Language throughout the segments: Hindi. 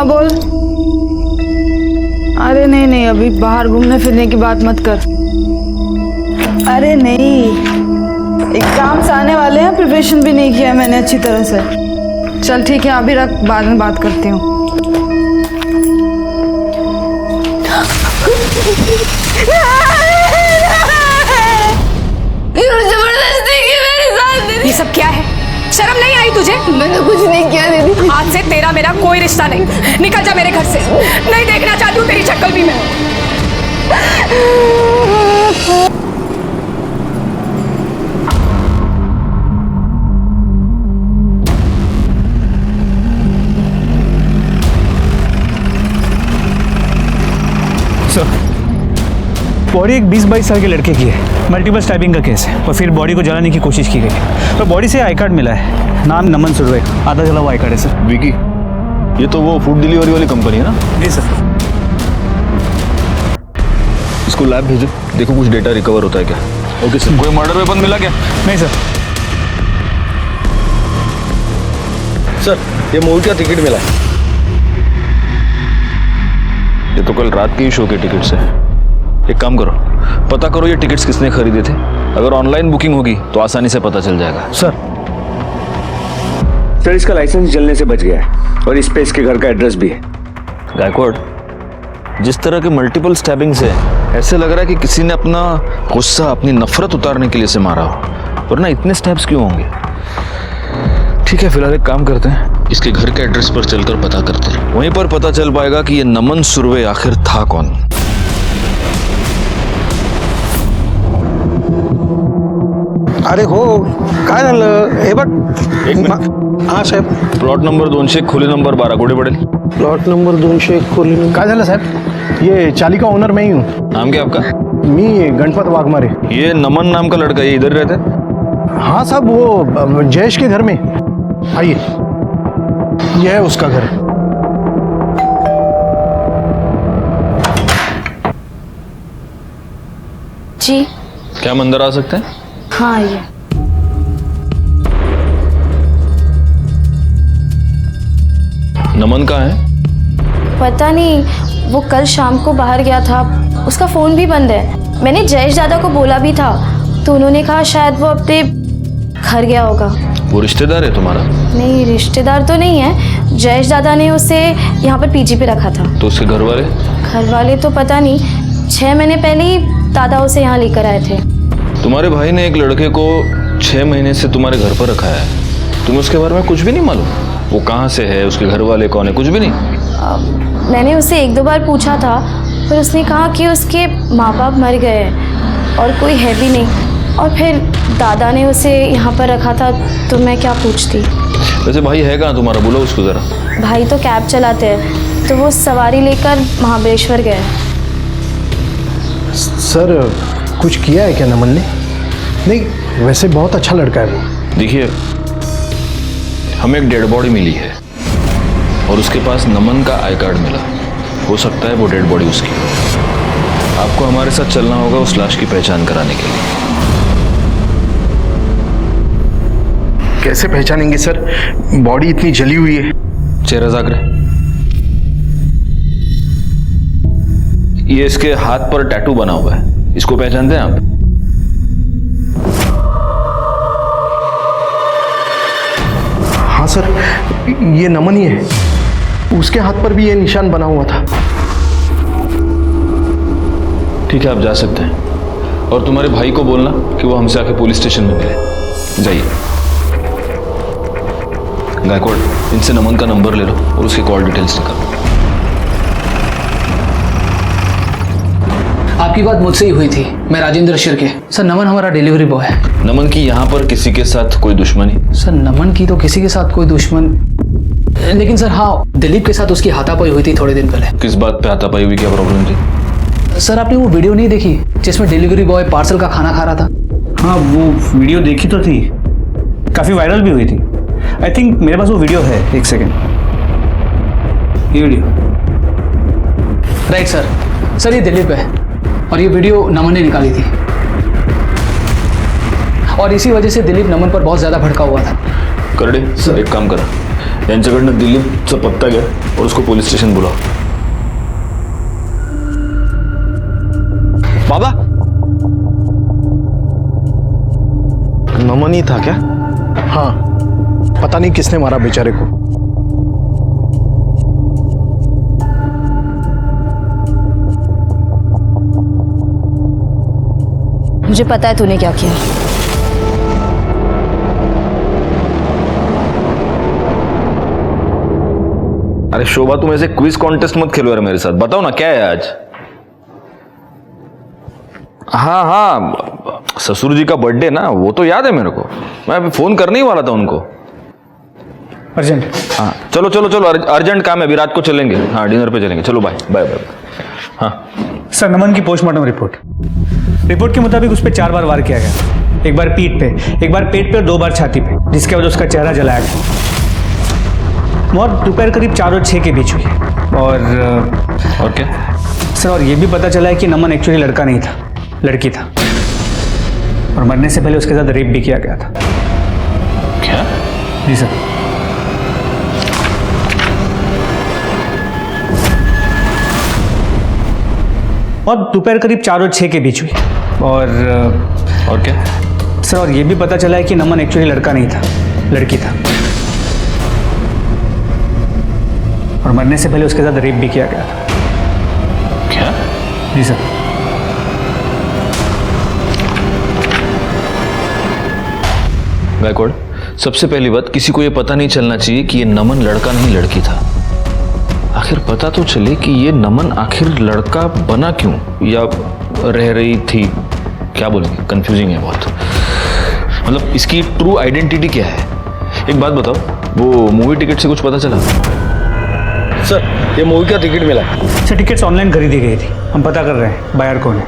हाँ बोल। अरे नहीं नहीं, अभी बाहर घूमने फिरने की बात मत कर। अरे नहीं, एग्जाम्स आने वाले हैं, प्रिपरेशन भी नहीं किया मैंने अच्छी तरह से। चल ठीक है, अभी रख, बाद में बात करती हूँ। जबरदस्ती की मेरे साथ दीदी। ये सब क्या है? शर्म नहीं आई तुझे? मैंने कुछ नहीं किया दीदी। आज से तेरा मेरा कोई रिश्ता नहीं। निकल जा मेरे घर से, नहीं देखना चाहती हूँ तेरी शक्ल भी मैं। बॉडी एक 20-22 साल के लड़के की है। मल्टीपल स्टैबिंग का केस है और फिर बॉडी को जलाने की कोशिश की गई है। तो बॉडी से आई कार्ड मिला है, नाम नमन सुरवे, आधा जला हुआ आई कार्ड है सर। विकी, ये तो वो फूड डिलीवरी वाली कंपनी है ना? जी सर। इसको लैब भेजो, देखो कुछ डेटा रिकवर होता है क्या। Okay sir. कोई मर्डर वेपन मिला क्या? नहीं सर। सर, ये मूवी का टिकट मिला है। ये तो कल रात के ही शो के टिकट्स है। एक काम करो, पता करो ये टिकट्स किसने खरीदे थे। अगर ऑनलाइन बुकिंग होगी तो आसानी से पता चल जाएगा। सर इसका लाइसेंस जलने से बच गया है और इस पे इसके घर का एड्रेस भी है। गायकवाड़, जिस तरह के मल्टीपल स्टैबिंग से ऐसे लग रहा है कि किसी ने अपना गुस्सा, अपनी नफरत उतारने के लिए से मारा हो, वरना इतने स्टैब्स क्यों होंगे? ठीक है, फिलहाल एक काम करते हैं, इसके घर के एड्रेस पर चलकर पता करते हैं। वहीं पर पता चल पाएगा कि ये नमन सुरवे आखिर था कौन। अरे हो काय झालं हे बघ। एक मिनिट। हाँ साहेब। प्लॉट नंबर 200 खोली नंबर 12 कुठे पडेल? प्लॉट नंबर 200 खोली काय झालं साहेब? ये चाली का ओनर मैं ही हूँ। नाम क्या आपका? मी गणपत वाघमारे। ये नमन नाम का लड़का ये इधर रहता है? हाँ साहब, वो जयेश के घर में। आइए, यह है उसका घर। जी क्या हम अंदर आ सकते हैं? हाँ ये नमन कहाँ है? पता नहीं, वो कल शाम को बाहर गया था, उसका फ़ोन भी बंद है। मैंने जयेश दादा को बोला भी था तो उन्होंने कहा शायद वो अपने घर गया होगा। वो रिश्तेदार है तुम्हारा? नहीं, रिश्तेदार तो नहीं है। जयेश दादा ने उसे यहाँ पर पीजी पे रखा था। तो उसके घर वाले? घर वाले तो पता नहीं, 6 महीने पहले ही दादा उसे यहाँ लेकर आए थे। तुम्हारे भाई ने एक लड़के को 6 महीने से तुम्हारे घर पर रखा है, तुम्हें उसके बारे में कुछ भी नहीं मालूम? वो कहाँ से है, उसके घर वाले कौन है, कुछ भी नहीं? मैंने उससे 1-2 बार पूछा था, पर उसने कहा कि उसके माँ बाप मर गए और कोई है भी नहीं, और फिर दादा ने उसे यहाँ पर रखा था, तो मैं क्या पूछती। वैसे भाई है कहाँ तुम्हारा, बोलो उसको ज़रा। भाई तो कैब चलाते हैं, तो वो सवारी लेकर महाबलेश्वर गए। सर कुछ किया है क्या नमन ने? नहीं, वैसे बहुत अच्छा लड़का है वो। देखिए, हमें एक डेड बॉडी मिली है और उसके पास नमन का आई कार्ड मिला। हो सकता है वो डेड बॉडी उसकी हो। आपको हमारे साथ चलना होगा उस लाश की पहचान कराने के लिए। कैसे पहचानेंगे सर, बॉडी इतनी जली हुई है। चेहरा जाकर, ये इसके हाथ पर टैटू बना हुआ है, इसको पहचानते हैं आप? हाँ सर, ये नमन ही है। उसके हाथ पर भी ये निशान बना हुआ था। ठीक है, आप जा सकते हैं और तुम्हारे भाई को बोलना कि वो हमसे आके पुलिस स्टेशन में मिले। जाइए। गायकवाड़, इनसे नमन का नंबर ले लो और उसकी कॉल डिटेल्स निकालो। आपकी बात मुझसे ही हुई थी, मैं राजेंद्र शिर्के। सर, नमन हमारा डिलीवरी बॉय है। नमन की यहाँ पर किसी के साथ कोई दुश्मनी? सर, नमन की तो किसी के साथ कोई दुश्मन, लेकिन सर हाँ, दिलीप के साथ उसकी हाथापाई हुई थी थोड़े दिन पहले। किस बात पे हाथापाई हुई, क्या प्रॉब्लम थी? सर, आपने वो वीडियो नहीं देखी जिसमें डिलीवरी बॉय पार्सल का खाना खा रहा था? हाँ, वो वीडियो देखी तो थी, काफ़ी वायरल भी हुई थी। आई थिंक मेरे पास वो वीडियो है, एक सेकेंड। ये वीडियो राइट सर। सर, ये दिलीप है और ये वीडियो नमन ने निकाली थी, और इसी वजह से दिलीप नमन पर बहुत ज़्यादा भड़का हुआ था। करडे सर, एक काम करा, यांच्याकडनं दिलीपचा पत्ता घ्या और उसको पुलिस स्टेशन बुलाओ. बाबा, नमन ही था क्या? हाँ, पता नहीं किसने मारा बेचारे को. मुझे पता है तूने क्या किया. अरे शोभा, तुम ऐसे क्विज कॉन्टेस्ट मत खेलो यार मेरे साथ. बताओ ना क्या है आज. हाँ हाँ, ससुर जी का बर्थडे ना, वो तो याद है मेरे को. मैं अभी फोन करने ही वाला था उनको. अर्जेंट. हाँ चलो चलो चलो, अर्जेंट काम है, अभी रात को चलेंगे. हाँ डिनर पे चलेंगे. चलो बाय बाय बाय. हाँ सर, नमन की पोस्टमार्टम रिपोर्ट के मुताबिक उस पर 4 बार वार किया गया. एक बार पीठ पे, एक बार पेट पे और 2 बार छाती पे, जिसके वजह उसका चेहरा जलाया गया. मौत दोपहर करीब 4 और 6 के बीच हुई. और क्या सर, और ये भी पता चला है कि नमन एक्चुअली लड़का नहीं था, लड़की था. और मरने से पहले उसके साथ रेप भी किया गया था. क्या? जी सर. और दोपहर करीब 4 और 6 के बीच हुई. और क्या सर, और ये भी पता चला है कि नमन एक्चुअली लड़का नहीं था, लड़की था. और मरने से पहले उसके साथ रेप भी किया गया था. क्या? जी सर. गायकवाड़, सबसे पहली बात, किसी को ये पता नहीं चलना चाहिए कि ये नमन लड़का नहीं लड़की था. आखिर पता तो चले कि ये नमन आखिर लड़का बना क्यों, या रह रही थी, क्या बोलेंगे, कंफ्यूजिंग है बहुत. मतलब इसकी ट्रू आइडेंटिटी क्या है. एक बात बताओ, वो मूवी टिकट से कुछ पता चला? सर, ये मूवी का टिकट मिला. सर, टिकट्स ऑनलाइन खरीदी गई थी. हम पता कर रहे हैं बायर कौन है.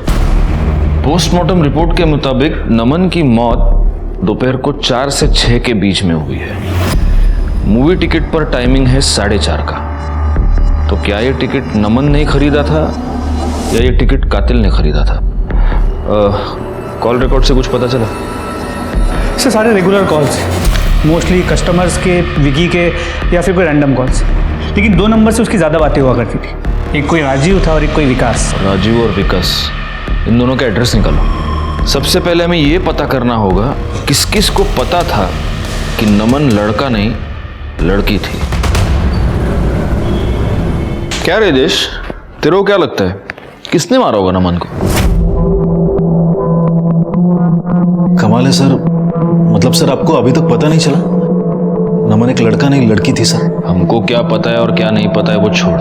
पोस्टमार्टम रिपोर्ट के मुताबिक नमन की मौत दोपहर को 4 से 6 के बीच में हुई है. मूवी टिकट पर टाइमिंग है 4:30 का. तो क्या ये टिकट नमन ने खरीदा था या ये टिकट कातिल ने खरीदा था? कॉल रिकॉर्ड से कुछ पता चला? सर, सारे रेगुलर कॉल्स, मोस्टली कस्टमर्स के, विकी के, या फिर कोई रैंडम कॉल्स. लेकिन 2 नंबर से उसकी ज़्यादा बातें हुआ करती थी. एक कोई राजीव था और एक कोई विकास. राजीव और विकास, इन दोनों का एड्रेस निकालो. सबसे पहले हमें ये पता करना होगा किस किस को पता था कि नमन लड़का नहीं लड़की थी. क्या रे देश, तेरे को क्या लगता है किसने मारा होगा नमन को? कमाल है सर, मतलब सर आपको अभी तक पता नहीं चला? नमन एक लड़का नहीं लड़की थी सर. हमको क्या पता है और क्या नहीं पता है वो छोड़.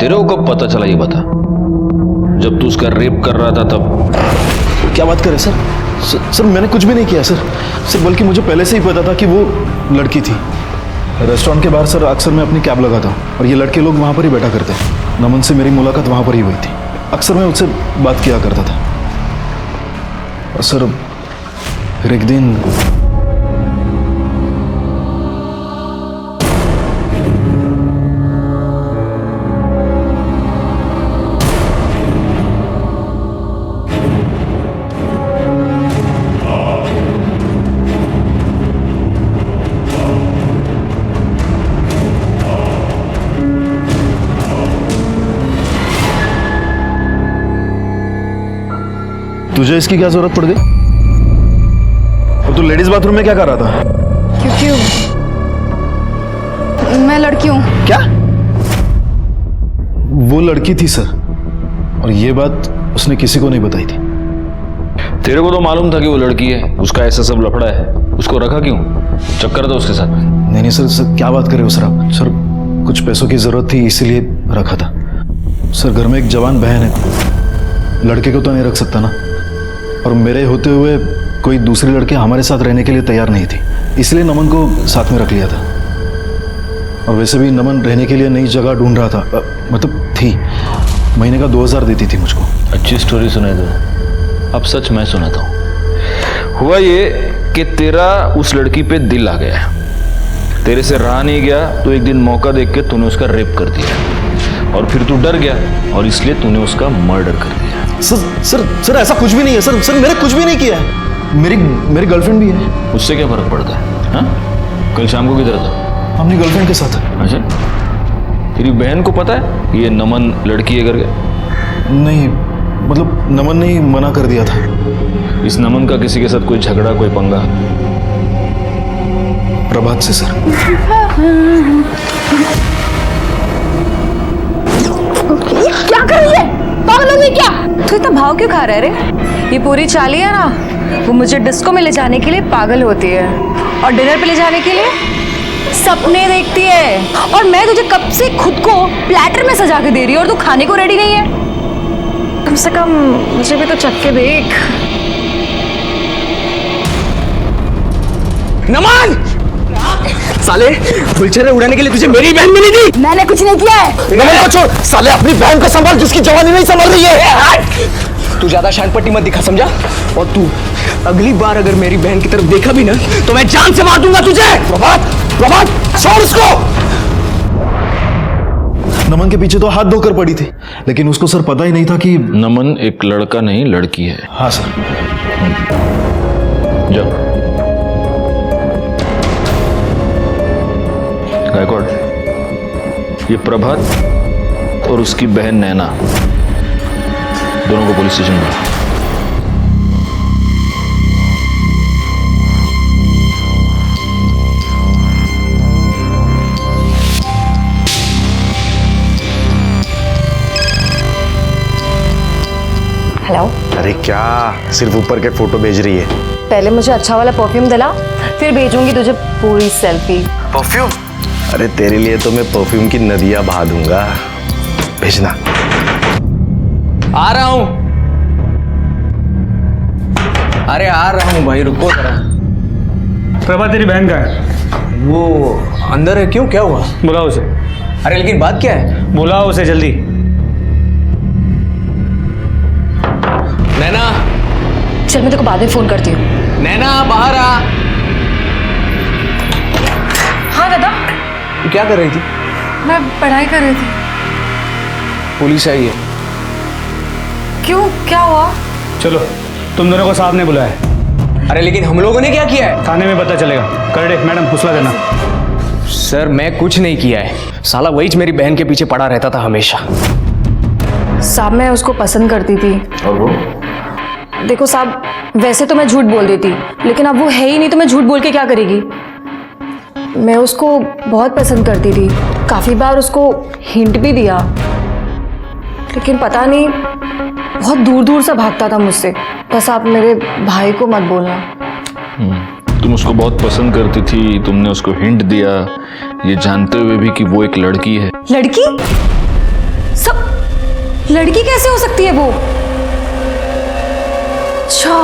तेरे को कब पता चला ये बता. जब तू उसका रेप कर रहा था तब? क्या बात कर रहे सर? सर मैंने कुछ भी नहीं किया सर. बल्कि मुझे पहले से ही पता था कि वो लड़की थी. रेस्टोरेंट के बाहर सर अक्सर मैं अपनी कैब लगाता हूँ और ये लड़के लोग वहाँ पर ही बैठा करते हैं. नमन से मेरी मुलाकात वहाँ पर ही हुई थी. अक्सर मैं उससे बात किया करता था. और सर फिर एक दिन तुझे इसकी क्या जरूरत पड़ गई? और तू लेडीज बाथरूम में क्या कर रहा था? क्योंकि मैं लड़की हूँ. क्या? वो लड़की थी सर, और ये बात उसने किसी को नहीं बताई थी. तेरे को तो मालूम था कि वो लड़की है, उसका ऐसा सब लफड़ा है. उसको रखा क्यों? चक्कर था उसके साथ में? नहीं सर, क्या बात कर रहे हो सर आप? सर कुछ पैसों की जरूरत थी इसीलिए रखा था. सर घर में एक जवान बहन है, लड़के को तो नहीं रख सकता ना. और मेरे होते हुए कोई दूसरी लड़की हमारे साथ रहने के लिए तैयार नहीं थी, इसलिए नमन को साथ में रख लिया था. और वैसे भी नमन रहने के लिए नई जगह ढूंढ रहा था, मतलब थी. महीने का 2000 देती थी मुझको. अच्छी स्टोरी सुनाई दो. अब सच मैं सुनाता हूँ. हुआ ये कि तेरा उस लड़की पे दिल आ गया. तेरे से रहा नहीं गया तो एक दिन मौका देख के तूने उसका रेप कर दिया. और फिर तू डर गया और इसलिए तूने उसका मर्डर कर दिया. सर ऐसा कुछ भी नहीं है सर. मैंने कुछ भी नहीं किया है. मेरी गर्लफ्रेंड भी है. उससे क्या फर्क पड़ता है? हाँ, कल शाम को किधर था? अपनी गर्लफ्रेंड के साथ। अच्छा, तेरी बहन को पता है ये नमन लड़की है करके? नहीं, मतलब नमन ने ही मना कर दिया था। इस नमन का किसी के साथ कोई झगड़ा, कोई पंगा? प्रभात से सर। क्या कर रही है? पागल हो गई क्या? तू इतना भाव क्यों खा रहा है रे? ये पूरी चाली है ना, वो मुझे डिस्को में ले जाने के लिए पागल होती है और डिनर पे ले जाने के लिए सपने देखती है। और मैं तुझे कब से खुद को प्लेटर में सजा के दे रही हूँ और तू खाने को रेडी नहीं है। कम से कम मुझे भी तो चख के देख। नमन साले, फुलछड़े उड़ाने के लिए तुझे मेरी बहन मिली थी। मैंने कुछ नहीं किया है। नमन को छोड़, साले अपनी बहन को संभाल जिसकी जवानी नहीं संभल रही है। तू ज्यादा शान पट्टी मत दिखा, समझा? और तू अगली बार अगर मेरी बहन की तरफ देखा भी ना तो मैं जान से मार दूंगा तुझे। प्रभात छोड़ उसको। नमन के पीछे तो हाथ धोकर पड़ी थी, लेकिन उसको सर पता ही नहीं था कि। नमन एक लड़का नहीं लड़की है। हाँ सर। जाओ। गायकवाड़, ये प्रभात और उसकी बहन नैना दोनों को पुलिस स्टेशन में। हेलो। अरे क्या सिर्फ ऊपर के फोटो भेज रही है? पहले मुझे अच्छा वाला परफ्यूम दिला, फिर भेजूंगी तुझे पूरी सेल्फी। परफ्यूम? अरे तेरे लिए तो मैं परफ्यूम की नदियां बहा दूंगा, भेजना। आ रहा हूं। अरे आ रहा हूं भाई, रुको जरा। प्रभा तेरी बहन का है? वो अंदर है। क्यों, क्या हुआ? बुलाओ उसे। अरे लेकिन बात क्या है? बुलाओ उसे जल्दी। नैना, चल मैं तेरे को बाद में फोन करती हूँ। नैना बाहर आ। हाँ दादा। तू क्या कर रही थी? मैं पढ़ाई कर रही थी। पुलिस आई है। क्यों, क्या हुआ? चलो, तुम दोनों को साहब ने बुलाया। अरे लेकिन हम लोगों ने क्या किया है? थाने में पता चलेगा। कर दे मैडम, फुसला देना। सर मैं कुछ नहीं किया है, साला वही मेरी बहन के पीछे पड़ा रहता था हमेशा। साहब मैं उसको पसंद करती थी। और वो? देखो साहब, वैसे तो मैं झूठ बोल देती, लेकिन अब वो है ही नहीं तो मैं झूठ बोल के क्या करेगी। मैं उसको बहुत पसंद करती थी, काफ़ी बार उसको हिंट भी दिया, लेकिन पता नहीं बहुत दूर दूर से भागता था मुझसे। बस आप मेरे भाई को मत बोलना। तुम उसको बहुत पसंद करती थी, तुमने उसको हिंट दिया, ये जानते हुए भी कि वो एक लड़की है। लड़की? सब लड़की कैसे हो सकती है वो? अच्छा,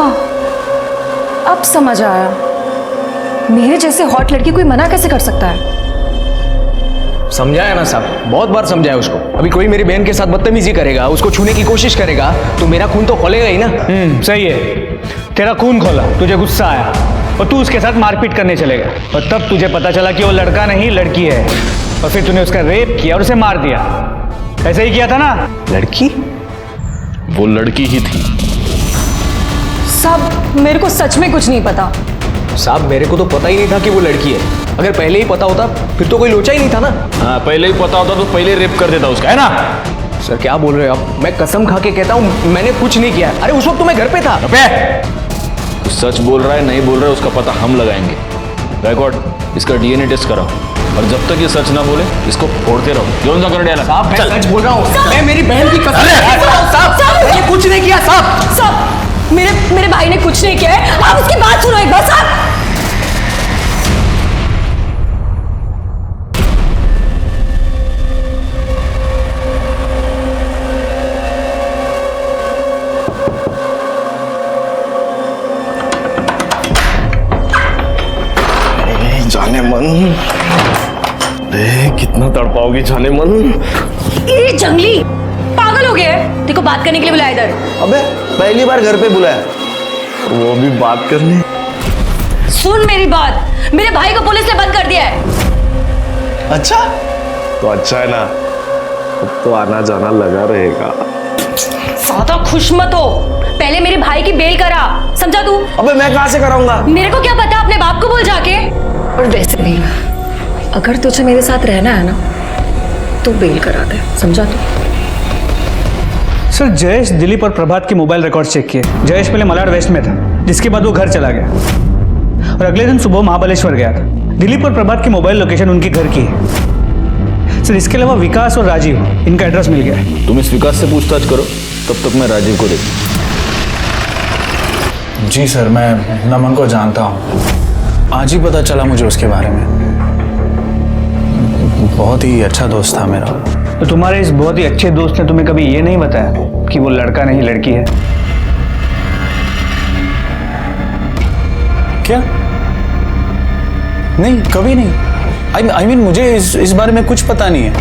अब समझ आया। मेरे जैसे हॉट लड़की कोई मना कैसे कर सकता है? समझाया ना साहब, बहुत बार समझाया उसको। अभी कोई मेरी बहन के साथ बदतमीजी करेगा, उसको छूने की कोशिश करेगा तो मेरा खून तो खोलेगा ही ना। सही है, तेरा खून खोला, तुझे गुस्सा आया और तू उसके साथ मारपीट करने चलेगा, और तब तुझे पता चला कि वो लड़का नहीं लड़की है, और फिर तूने उसका रेप किया और उसे मार दिया। ऐसे ही किया था ना? लड़की? वो लड़की ही थी। सब मेरे को सच में कुछ नहीं पता। साहब मेरे को तो पता ही नहीं था कि वो लड़की है। अगर पहले ही पता होता फिर तो कोई लोचा ही नहीं था ना। हाँ, पहले ही पता होता तो पहले रेप कर देता उसका, है ना? सर क्या बोल रहे हो आप? मैं कसम खा के कहता हूँ मैंने कुछ नहीं किया। अरे उस वक्त तो मैं घर पे था। तो सच बोल रहा है नहीं बोल रहा है उसका पता हम लगाएंगे। गायकवाड़, इसका डीएनए टेस्ट कराओ, और जब तक ये सच ना बोले इसको फोड़ते रहो। कौन सा कर डाला? साहब मैं सच बोल रहा हूँ, मैं मेरी बहन की कसम। साहब मैंने कुछ नहीं किया साहब। सब मेरे भाई ने कुछ नहीं किया है। आप उसकी बात सुनो एक बार साहब। जाने मन, कितना तड़पाओगे जाने मन। ये जंगली पागल हो गया है। देखो बात करने के लिए बुलाया इधर। अबे पहली बार घर पे बुलाया, वो भी बात करने। सुन मेरी बात, मेरे भाई को पुलिस ने बंद कर दिया है। अच्छा तो अच्छा है ना, अब तो आना जाना लगा रहेगा। ज्यादा खुश मत हो, पहले मेरे भाई की बेल करा, समझा तू? अबे मैं कहां से कराऊंगा? मेरे को क्या पता, अपने बाप को बोल जाके। और वैसे भी अगर तुझे मेरे साथ रहना है ना तो बेल करा दे, समझा तू? सर जयेश दिलीप और प्रभात के मोबाइल रिकॉर्ड चेक किए। जयेश पहले मलाड वेस्ट में था, जिसके बाद वो घर चला गया और अगले दिन सुबह महाबलेश्वर गया था। दिलीप और प्रभात की मोबाइल लोकेशन उनके घर की है। सर इसके अलावा विकास और राजीव, इनका एड्रेस मिल गया है। तुम इस विकास से पूछताछ करो, तब तक मैं राजीव को देखूं। जी सर, मैं नमन को जानता हूँ। आज ही पता चला मुझे उसके बारे में। बहुत ही अच्छा दोस्त था मेरा। तो तुम्हारे इस बहुत ही अच्छे दोस्त ने तुम्हें कभी ये नहीं बताया कि वो लड़का नहीं लड़की है? क्या? नहीं, कभी नहीं। आई मीन मुझे इस बारे में कुछ पता नहीं है।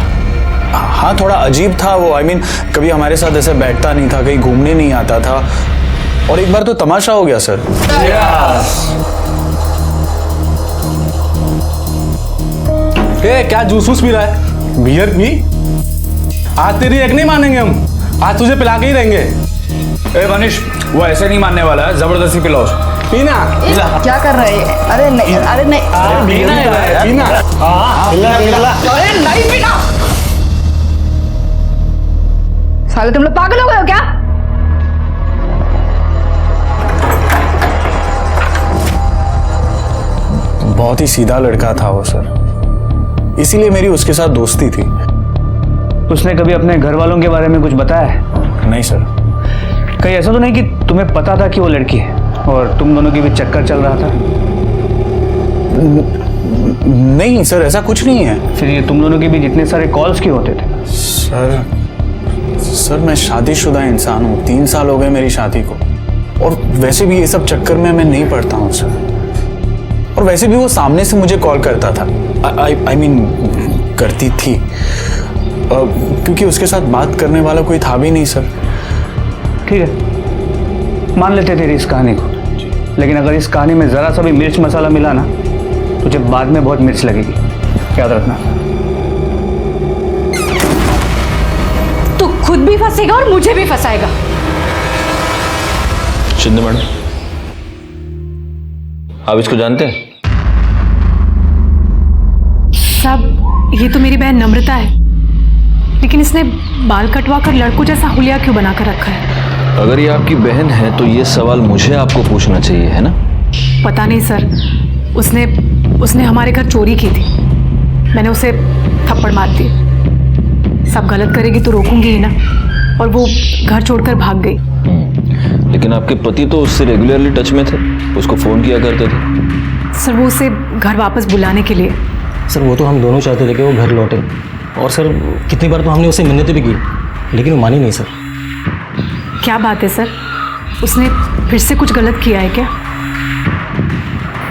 हाँ, थोड़ा अजीब था वो। आई मीन कभी हमारे साथ ऐसे बैठता नहीं था, कहीं घूमने नहीं आता था, और एक बार तो तमाशा हो गया सर। क्या जूस वूस पी रहा है? बियर पी। आज तेरी एक नहीं मानेंगे हम, आज तुझे पिला के ही रहेंगे। ए मनीष, वो ऐसे नहीं मानने वाला है, जबरदस्ती पिलाओ। पीना। क्या कर रहे हैं? अरे नहीं, अरे नहीं, पीना है, पीना। अरे नहीं पीना। साले तुम लोग पागल हो गए हो क्या? बहुत ही सीधा लड़का था वो सर, इसीलिए मेरी उसके साथ दोस्ती थी। उसने कभी अपने घर वालों के बारे में कुछ बताया है? नहीं सर। कहीं ऐसा तो नहीं कि तुम्हें पता था कि वो लड़की है और तुम दोनों के बीच चक्कर चल रहा था? नहीं सर, ऐसा कुछ नहीं है। फिर ये तुम दोनों के बीच इतने सारे कॉल्स क्यों होते थे? सर मैं शादीशुदा इंसान हूँ, 3 साल हो गए मेरी शादी को, और वैसे भी ये सब चक्कर में मैं नहीं पड़ता हूँ सर। और वैसे भी वो सामने से मुझे कॉल करता था, आई मीन करती थी, क्योंकि उसके साथ बात करने वाला कोई था भी नहीं सर। ठीक है, मान लेते तेरी इस कहानी को, लेकिन अगर इस कहानी में जरा सा भी मिर्च मसाला मिला ना, तुझे बाद में बहुत मिर्च लगेगी, याद रखना। तू खुद भी फंसेगा और मुझे भी फंसाएगा। शिंदे मैडम, आप इसको जानते हैं? साहब, ये तो मेरी बहन नम्रता है, लेकिन इसने बाल कटवा कर लड़कों जैसा हुलिया क्यों बनाकर रखा है? अगर ये आपकी बहन है तो ये सवाल मुझे आपको पूछना चाहिए, है ना? पता नहीं सर, उसने हमारे घर चोरी की थी, मैंने उसे थप्पड़ मार दिए। सब गलत करेगी तो रोकूंगी ही ना, और वो घर छोड़कर भाग गई। लेकिन आपके पति तो उससे रेगुलरली टच में थे, उसको फोन किया करते थे। सर वो उसे घर वापस बुलाने के लिए। सर वो तो हम दोनों चाहते थे कि वो घर लौटे, और सर कितनी बार तो हमने उसे मिन्नतें भी की, लेकिन वो मानी नहीं सर। क्या बात है सर, उसने फिर से कुछ गलत किया है क्या?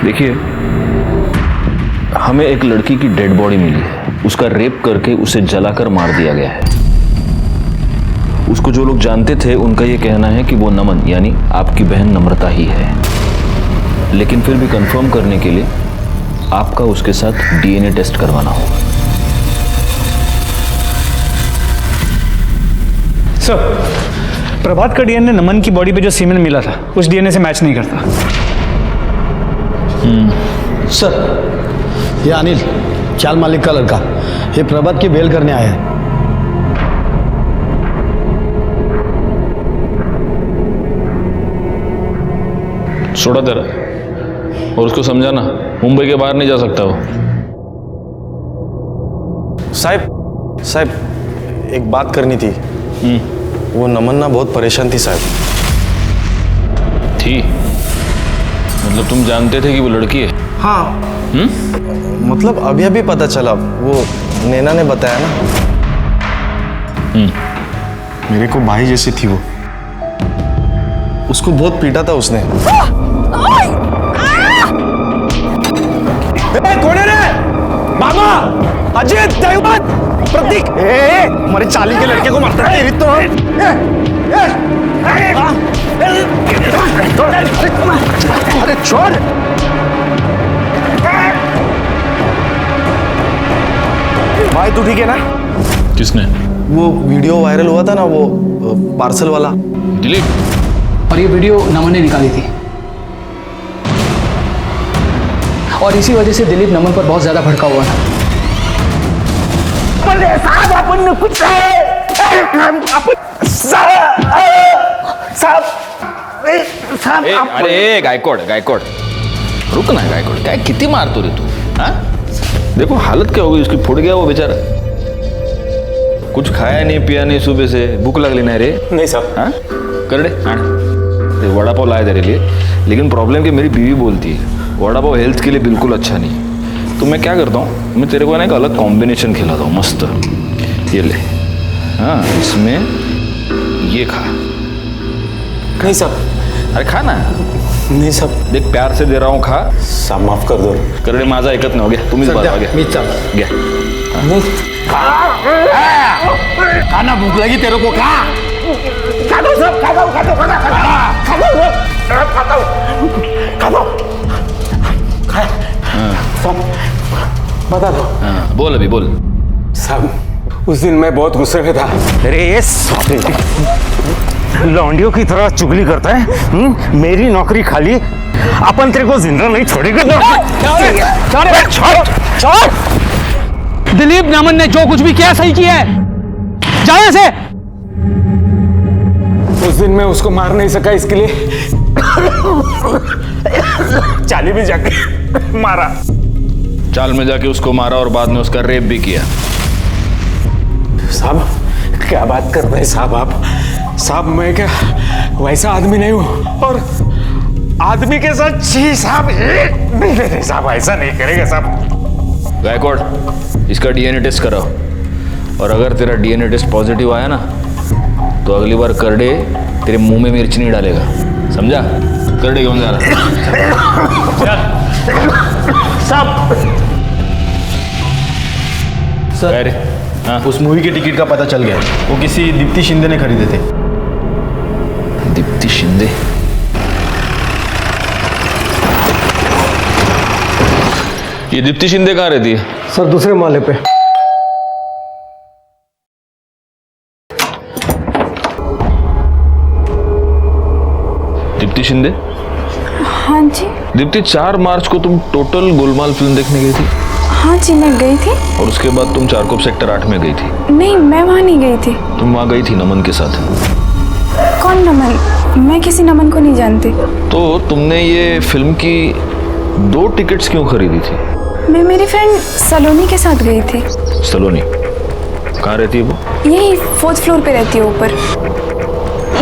देखिए, हमें एक लड़की की डेड बॉडी मिली है, उसका रेप करके उसे जलाकर मार दिया गया है। उसको जो लोग जानते थे उनका ये कहना है कि वो नमन यानी आपकी बहन नम्रता ही है, लेकिन फिर भी कंफर्म करने के लिए आपका उसके साथ डीएनए टेस्ट करवाना होगा। सर, प्रभात का डीएनए नमन की बॉडी पे जो सीमेन मिला था उस डीएनए से मैच नहीं करता। सर, ये अनिल, चाल मालिक का लड़का, ये प्रभात की बेल करने आया है। छोड़ा तेरा, और उसको समझाना मुंबई के बाहर नहीं जा सकता वो। साहब एक बात करनी थी। वो नमन ना बहुत परेशान थी साहब। थी? मतलब तुम जानते थे कि वो लड़की है? हाँ। मतलब अभी अभी पता चला, वो नैना ने बताया ना। मेरे को भाई जैसी थी वो, उसको बहुत पीटा था उसने। कौन है रे? मामा, अजीत, दैवत, प्रतीक। हमारे चाली के लड़के को मारता है तो। अरे छोड़। भाई तू ठीक है ना? किसने? वो वीडियो वायरल हुआ था ना, वो पार्सल वाला दिलीप। और ये वीडियो नमन ने निकाली थी, और इसी वजह से दिलीप नमन पर बहुत ज्यादा भड़का हुआ था। बोले साहब, अपन कुछ साहब अरे गायकवाड रुक ना गायकवाड, काय किती मारतो रे तू? हाँ देखो हालत क्या हो गई उसकी, फुट गया वो बेचारा। कुछ खाया नहीं पिया नहीं, सुबह से भूख लगली नहीं रे? नहीं साहब। हाँ कर दे वड़ा पाव लाया तेरे लिए, लेकिन प्रॉब्लम कि मेरी बीवी बोलती है वड़ा पाव हेल्थ के लिए बिल्कुल अच्छा नहीं है। तो मैं क्या करता हूँ, मैं तेरे को ना एक अलग कॉम्बिनेशन खिलाता हूँ मस्त। ये ले, हाँ इसमें ये खा। नहीं साहब। अरे खा ना। नहीं साहब। देख प्यार से दे रहा हूँ, खा। साहब माफ कर दो। कर रे माझा ऐकत नाही हो गया, तुम्हीच बाजू घ्या। खाना भूख लगी तेरे को, खा खा दो सब, खा दो खा दो खा दो खा दो खा दो खा दो खा सब बता दो। हाँ बोल अभी बोल। साहब उस दिन मैं बहुत गुस्से में था। अरे ये लौंडियों की तरह चुगली करता है, मेरी नौकरी खाली, अपन तेरे को जिंदा नहीं छोड़ेगा। दिलीप नमन ने जो कुछ भी किया सही किया है, जाए से। उस दिन मैं उसको मार नहीं सका, इसके लिए चाली में जाके मारा। चाल में जाके उसको मारा और बाद में उसका रेप भी किया। साहब क्या बात कर रहे हैं साहब आप? साहब मैं क्या वैसा आदमी नहीं हूं, और आदमी के साथ छी साहब नहीं साहब, ऐसा नहीं करेगा साहब। गायकवाड इसका डीएनए टेस्ट कराओ, और अगर तेरा डीएनए टेस्ट पॉजिटिव आया ना तो अगली बार करडे तेरे मुंह में मिर्च नहीं डालेगा, समझा? करडे घेऊन जा साहब। सर हाँ उस मूवी के टिकट का पता चल गया, वो किसी दीप्ति शिंदे ने खरीदे थे। दीप्ति शिंदे? ये दीप्ति शिंदे कहाँ रहती है? सर दूसरे माले पे। दीप्ति शिंदे? हाँ जी। दीप्ति 4 मार्च को तुम टोटल गोलमाल फिल्म देखने गई थी? हाँ जी मैं गई थी। और उसके बाद तुम चारकोप सेक्टर 8 में गई थी? नहीं मैं वहाँ नहीं गई थी। तुम वहाँ गई थी नमन के साथ? कौन नमन? मैं किसी नमन को नहीं जानती। तो तुमने ये फिल्म की 2 टिकट्स क्यों खरीदी थी? मैं मेरी फ्रेंड सलोनी के साथ गई थी। सलोनी कहाँ रहती है वो? यही 4th फ्लोर पे रहती है ऊपर।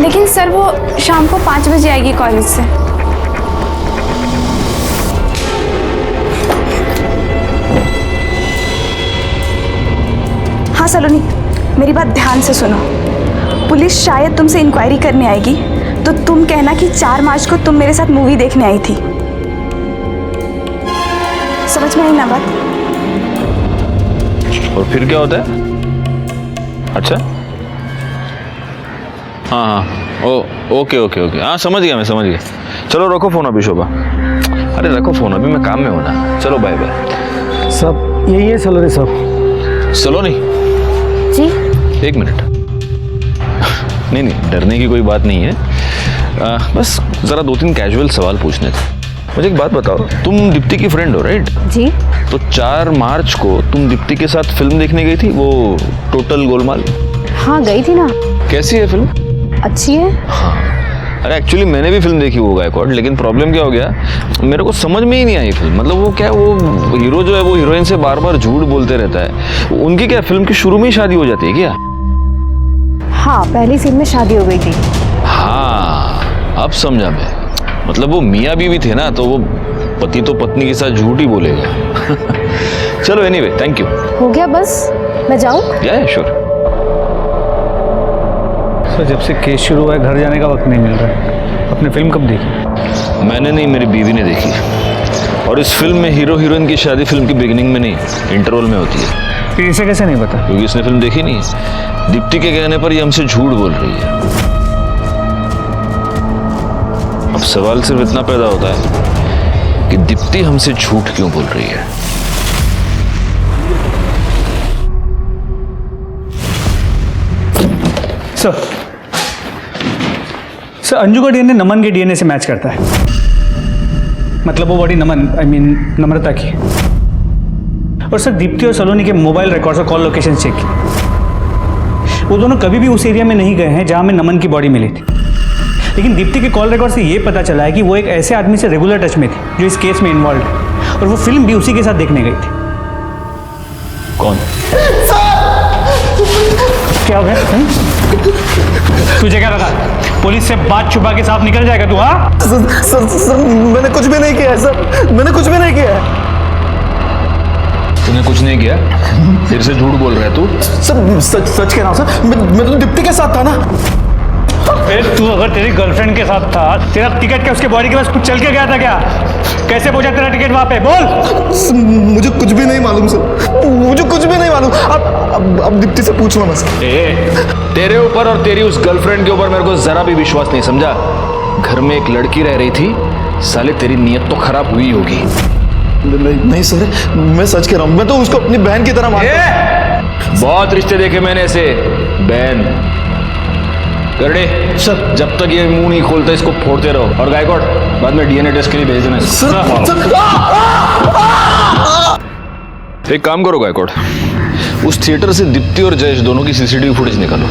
लेकिन सर वो शाम को 5 बजे आएगी कॉलेज से। हाँ सलोनी मेरी बात ध्यान से सुनो, पुलिस शायद तुमसे इंक्वायरी करने आएगी, तो तुम कहना कि 4 मार्च को तुम मेरे साथ मूवी देखने आई थी। समझ में आई ना बात? और फिर क्या होता है? अच्छा हाँ ओके हाँ समझ गया, मैं समझ गया। चलो रखो फोन अभी शोभा। अरे रखो फोन अभी, मैं काम में हूँ ना। चलो बाय बाय। सब यही है सलोनी साहब। सलोनी जी 1 मिनट। नहीं डरने की कोई बात नहीं है, बस ज़रा 2-3 कैजुअल सवाल पूछने थे। मुझे एक बात बताओ, तुम दीप्ति की फ्रेंड हो राइट? जी। तो 4 मार्च को तुम दीप्ति के साथ फिल्म देखने गई थी, वो टोटल गोलमाल? हाँ गई थी ना। कैसी है फिल्म? अच्छी है। हाँ अरे एक्चुअली मैंने भी फिल्म देखी वो गायकवाड, लेकिन प्रॉब्लम क्या हो गया, मेरे को समझ में ही नहीं आई फिल्म। मतलब वो क्या है, वो हीरो जो है वो हीरोइन से बार बार झूठ बोलते रहता है। उनकी क्या फिल्म की शुरू में ही शादी हो जाती है क्या? हाँ पहली सीन में शादी हो गई थी। हाँ अब समझा मैं। मतलब वो मियाँ बीवी थे ना, तो वो पति तो पत्नी के साथ झूठ ही बोलेगा। चलो एनीवे थैंक यू। हो गया बस, मैं जाऊँ? या श्योर। सर जब से केस शुरू हुआ है घर जाने का वक्त नहीं मिल रहा है। अपने फिल्म कब देखी? मैंने नहीं, मेरी बीवी ने देखी। और इस फिल्म में हीरो हीरोइन की शादी फिल्म की बिगिनिंग में नहीं, इंटरवल में होती है। फिर इसे कैसे नहीं पता? क्योंकि इसने फिल्म देखी नहीं है। दीप्ति के कहने पर ये हमसे झूठ बोल रही है। अब सवाल सिर्फ इतना पैदा होता है कि दीप्ति हमसे झूठ क्यों बोल रही है। सर अंजू का डीएनए नमन के डीएनए से मैच करता है। मतलब वो बॉडी नमन नम्रता की। और सर दीप्ति और सलोनी के मोबाइल रिकॉर्ड्स और कॉल लोकेशन चेक किए। वो दोनों कभी भी उस एरिया में नहीं गए हैं जहां में नमन की बॉडी मिली थी। लेकिन दीप्ति के कॉल रिकॉर्ड से ये पता चला है कि वो एक ऐसे आदमी से रेगुलर टच में थी जो इस केस में इन्वॉल्व है, और वो फिल्म भी उसी के साथ देखने गई थी। कौन? क्या हो गया? तुझे क्या लगा पुलिस से बात छुपा के साफ निकल जाएगा तू? हाँ सर मैंने कुछ भी नहीं किया है सर, मैंने कुछ भी नहीं किया है। तूने कुछ नहीं किया? फिर से झूठ बोल रहा है तू? सर सच कह रहा हूँ सर, मैं तो दीप्ति के साथ था ना। तू अगर तेरी गर्लफ्रेंड के साथ था, तेरा टिकट क्या उसके बॉडी के पास कुछ चल के गया था क्या? कैसे पहुंचा तेरा टिकट वहां पे? बोल। मुझे कुछ भी नहीं मालूम सर, मुझे कुछ भी नहीं मालूम। अब दीप्ति से पूछ लो बस। तेरे ऊपर और तेरी उस गर्लफ्रेंड के ऊपर मेरे को जरा भी विश्वास नहीं, समझा? घर में एक लड़की रह रही थी, साले तेरी नीयत तो खराब हुई होगी। नहीं सर, मैं सच कह रहा हूँ, मैं तो उसको अपनी बहन की तरह मानता हूं। बहुत रिश्ते देखे मैंने ऐसे। बहन करने सर, जब तक ये मुंह नहीं खोलता इसको फोड़ते रहो। और गायकवाड़ बाद में डीएनए टेस्ट के लिए भेज देना। एक काम करो गायकवाड़, उस थिएटर से दीप्ति और जयेश दोनों की सीसीटीवी फुटेज निकालो।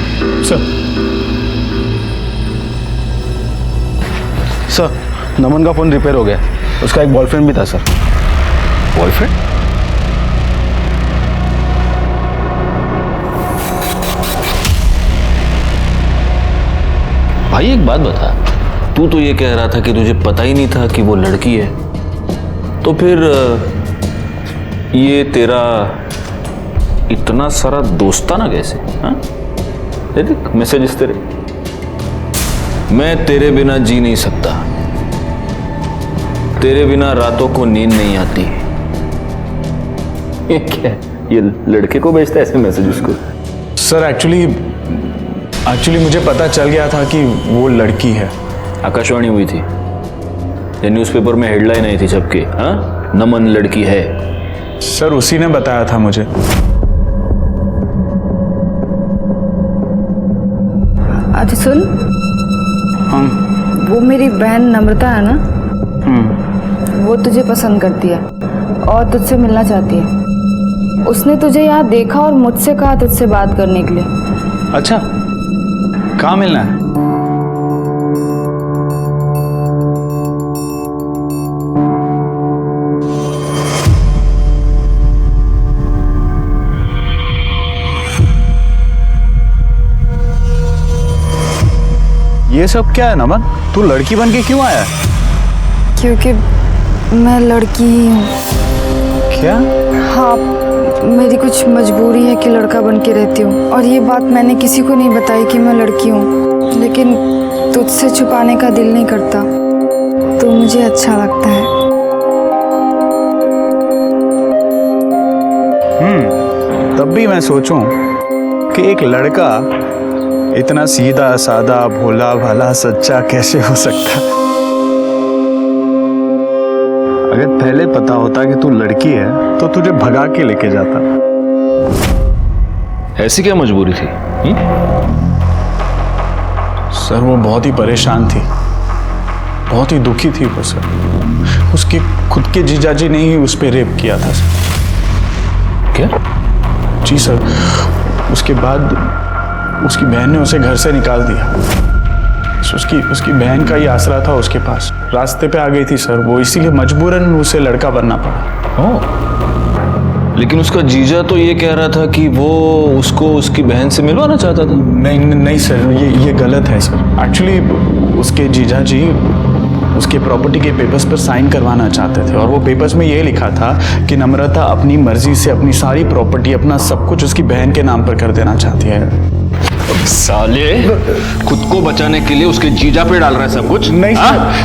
सर नमन का फोन रिपेयर हो गया, उसका एक बॉयफ्रेंड भी था सर। बॉयफ्रेंड? भाई एक बात बता, तू तो ये कह रहा था कि तुझे पता ही नहीं था कि वो लड़की है, तो फिर ये तेरा इतना सारा दोस्ताना कैसे? हाँ, देख मैसेजेस तेरे। मैं तेरे बिना जी नहीं सकता, तेरे बिना रातों को नींद नहीं आती। ये क्या, ये लड़के को भेजता है ऐसे मैसेजेस को? सर एक्चुअली मुझे पता चल गया था कि वो लड़की है। आकाशवाणी हुई थी, ये न्यूज़पेपर में हेडलाइन आई थी छपके, हाँ, नमन लड़की है। सर उसी ने बताया था मुझे। अच्छा सुन, वो मेरी बहन नम्रता है ना, वो तुझे पसंद करती है और तुझसे मिलना चाहती है। उसने तुझे यहाँ देखा और मुझसे कहा तुझसे बात करने के लिए। अच्छा, कहाँ मिलना है? ये सब क्या है नमन? तू लड़की बन के क्यों आया? क्योंकि मैं लड़की ही हूँ। क्या? हाँ, मेरी कुछ मजबूरी है कि लड़का बन के रहती हूँ, और ये बात मैंने किसी को नहीं बताई कि मैं लड़की हूँ, लेकिन तुझसे छुपाने का दिल नहीं करता, तो मुझे अच्छा लगता है। तब भी मैं सोचूं कि एक लड़का इतना सीधा सादा भोला भाला सच्चा कैसे हो सकता? अगर पहले पता होता कि तू लड़की है तो तुझे भगा के लेके जाता। ऐसी क्या मजबूरी थी? सर वो बहुत ही परेशान थी, बहुत ही दुखी थी वो सर। उसके खुद के जीजाजी ने ही उस पर रेप किया था सर। क्या? जी सर, उसके बाद उसकी बहन ने उसे घर से निकाल दिया। उसकी बहन का ही आसरा था उसके पास, रास्ते पे आ गई थी सर वो, इसीलिए मजबूरन उसे लड़का बनना पड़ा। ओह, लेकिन उसका जीजा तो ये कह रहा था कि वो उसको उसकी बहन से मिलवाना चाहता था। नहीं सर, ये गलत है सर। एक्चुअली उसके जीजा जी उसके प्रॉपर्टी के पेपर्स पर साइन करवाना चाहते थे, और वो पेपर्स में ये लिखा था कि नम्रता अपनी मर्जी से अपनी सारी प्रॉपर्टी, अपना सब कुछ उसकी बहन के नाम पर कर देना चाहती है। साले, खुद को बचाने के लिए उसके जीजा पे डाल रहा है सब कुछ? नहीं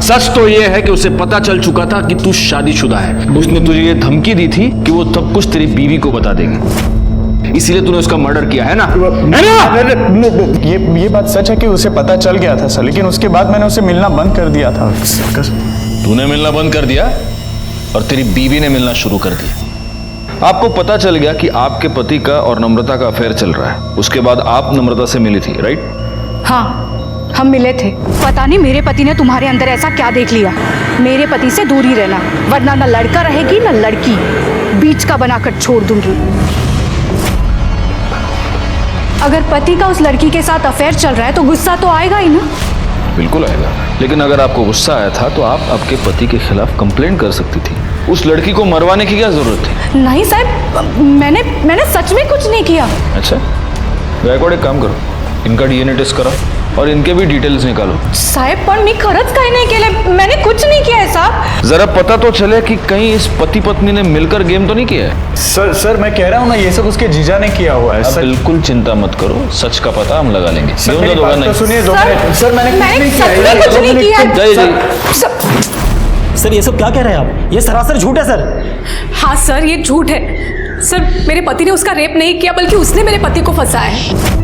सच तो ये है कि उसे पता चल चुका था कि तू शादीशुदा है। उसने तुझे ये धमकी दी थी कि वो सब कुछ तेरी बीवी को बता देगी, इसीलिए तूने उसका मर्डर किया है ना? ये बात सच है कि उसे पता चल गया था सर, लेकिन उसके बाद मैंने उसे मिलना बंद कर दिया था। तूने मिलना बंद कर दिया और तेरी बीवी ने मिलना शुरू कर दिया। आपको पता चल गया कि आपके पति का और नम्रता का अफेयर चल रहा है। उसके बाद आप नम्रता से मिली थी, राइट? हाँ, हम मिले थे। पता नहीं मेरे पति ने तुम्हारे अंदर ऐसा क्या देख लिया। मेरे पति से दूर ही रहना, वरना ना लड़का रहेगी ना लड़की, बीच का बनाकर छोड़ दूंगी। अगर पति का उस लड़की के साथ अफेयर चल रहा है तो गुस्सा तो आएगा ही ना। बिल्कुल आएगा, लेकिन अगर आपको गुस्सा आया था तो आप आपके पति के खिलाफ कंप्लेंट कर सकती थी। उस लड़की को मरवाने की क्या जरूरत थी? नहीं साहब, मैंने सच में कुछ नहीं किया। अच्छा, गायकवाड एक काम करो, इनका डीएनए टेस्ट कराओ और इनके भी डिटेल्स निकालो। साहेब पण मी खरंच काही नाही केले, मैंने कुछ नहीं किया है साहब। जरा पता तो चले कि कहीं इस पति पत्नी ने मिलकर गेम तो नहीं किया है। सर मैं कह रहा हूँ ना, ये सब उसके जीजा ने किया हुआ है। आप बिल्कुल चिंता मत करो, सच का पता हम लगा लेंगे। सर मेरी बात तो सुनिए, सर मैंने कुछ नहीं किया है। जय जय। सर ये सब क्या कह रहे हैं आप? ये सरासर झूठ है सर। हाँ सर, ये झूठ है सर। मेरे पति ने उसका रेप नहीं किया, बल्कि उसने मेरे पति को फंसाया है।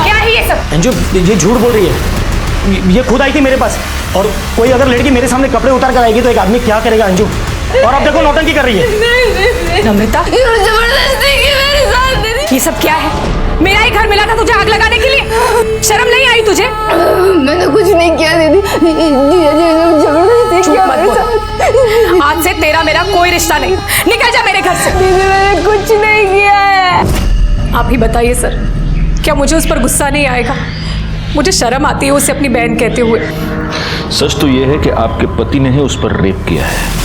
क्या है ये सब? अंजू ये झूठ बोल रही है। ये खुद आई थी मेरे पास, और कोई अगर लड़की मेरे सामने कपड़े उतार कर आएगी तो एक आदमी क्या करेगा अंजू? और अब देखो नौटंकी कर रही है। नम्रता, जबरदस्ती की मेरे साथ। ये सब क्या है? मेरा ही घर मिला था तुझे आग लगाने के लिए, शर्म नहीं आई तुझे? मैंने कुछ नहीं किया दीदी, जबरदस्ती किया मेरे साथ। आज से तेरा मेरा कोई रिश्ता नहीं, निकल जा मेरे घर से। दीदी मैंने कुछ नहीं किया है। आप ही बताइए सर, क्या मुझे उस पर गुस्सा नहीं आएगा? मुझे शर्म आती है उसे अपनी बहन कहते हुए। सच तो ये है कि आपके पति ने ही उस पर रेप किया है।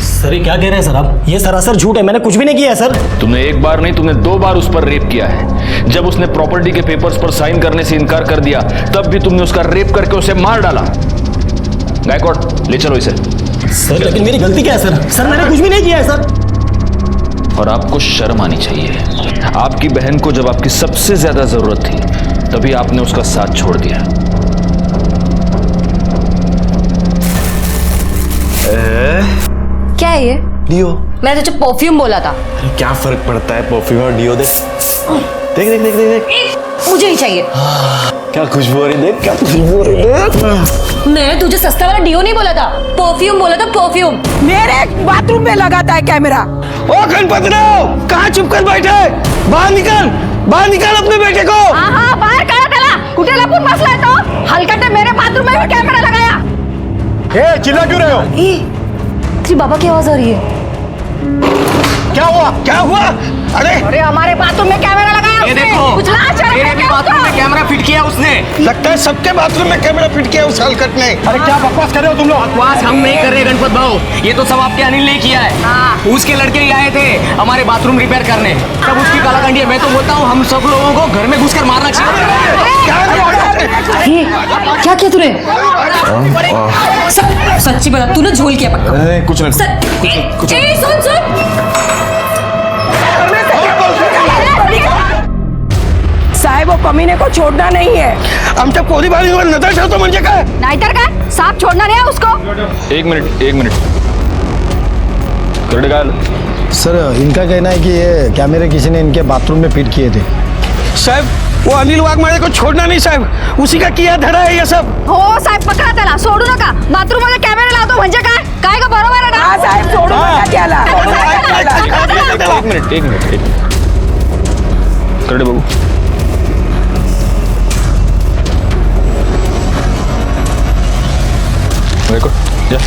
सर ये क्या कह रहे हैं सर आप? ये सरासर झूठ है, मैंने कुछ भी नहीं किया है सर। तुमने एक बार नहीं, तुमने 2 बार उस पर रेप किया है। जब उसने प्रॉपर्टी के पेपर्स पर साइन करने से इनकार कर दिया, तब भी तुमने उसका रेप करके उसे मार डाला। गायकवाड ले चलो इसे। सर लेकिन मेरी गलती क्या है सर? सर मैंने कुछ भी नहीं किया है सर। और आपको शर्म आनी चाहिए। आपकी बहन को जब आपकी सबसे ज्यादा जरूरत थी, तभी आपने उसका साथ छोड़ दिया। क्या है ये? डियो। मैंने तुझे परफ्यूम बोला था। अरे क्या फर्क पड़ता है परफ्यूम और डियो? देख देख देख देख देख। मुझे ही चाहिए। क्या खुशबू हो रही, देख क्या खुशबू हो रही है। मैंने तुझे सस्ता वाला डियो नहीं बोला था, परफ्यूम बोला था, परफ्यूम। मेरे बाथरूम में लगाता है कैमरा। ओ गणपतराव, कहाँ चुप कर बैठे? बाहर निकाल अपने बेटे को। हाँ बाहर करा त्याला, कुठे लपून बसलाय तो? हलकटे मेरे बाथरूम में भी कैमरा लगाया। ए, चिल्ला क्यों रहे हो? तेरी बाबा की आवाज आ रही है। क्या हुआ? अरे हमारे बाथरूम में कैमरा लगाया उसने। कुछ लाज शर्म मेरे है भी क्या बाथरूम में उसको? कैमरा फिट किया उसने। लगता है सबके बाथरूम में कैमरा फिट किया उस हलकट ने। अरे क्या बकवास कर रहे हो तुम लोग? बकवास हम नहीं कर रहे गणपत भाऊ, ये तो सब आपके अनिल ने किया है। उसके लड़के ही आए थे हमारे बाथरूम रिपेयर करने, सब उसकी कालाकंडी है। मैं तो बोलता हूँ हम सब लोगों को घर में घुसकर मारना चाहिए। ये क्या किया तूने? सच्ची बता, तूने झोल किया पक्का? नहीं कुछ नहीं। सुन साहेब वो कमीने को छोड़ना नहीं है। आमच्या पोरी बाळींवर नजर ठेवतो म्हणजे काय? नाहीतर काय, साफ छोड़ना नहीं है उसको। एक मिनट करड़े का सर इनका कहना है कि ये कैमरे किसी ने इनके बाथरूम में फिट किए थे। साहब वो अनिल वाघमारे को छोड़ना नहीं साहब, उसी का किया धड़ा है ये सब। हो साहेब, पकडा त्याला, सोडू नका। बाथरूम मध्ये कॅमेरा लावतो म्हणजे काय का बरोबर आहे ना? हाँ साहेब सोडू नका त्याला। एक मिनट करड़े बाबू, देखो जा।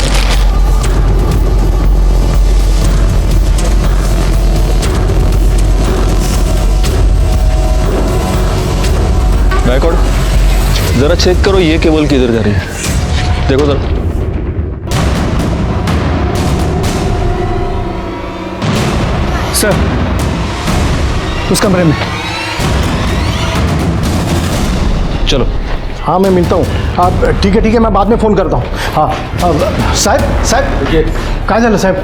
गायकवाड जरा चेक करो ये केबल किधर जा रही है, देखो जरा। सर उस कमरे में। चलो। हाँ मैं मिलता हूँ। आप ठीक है मैं बाद में फ़ोन करता हूँ। हाँ साहब ये कहाँ चला साहब?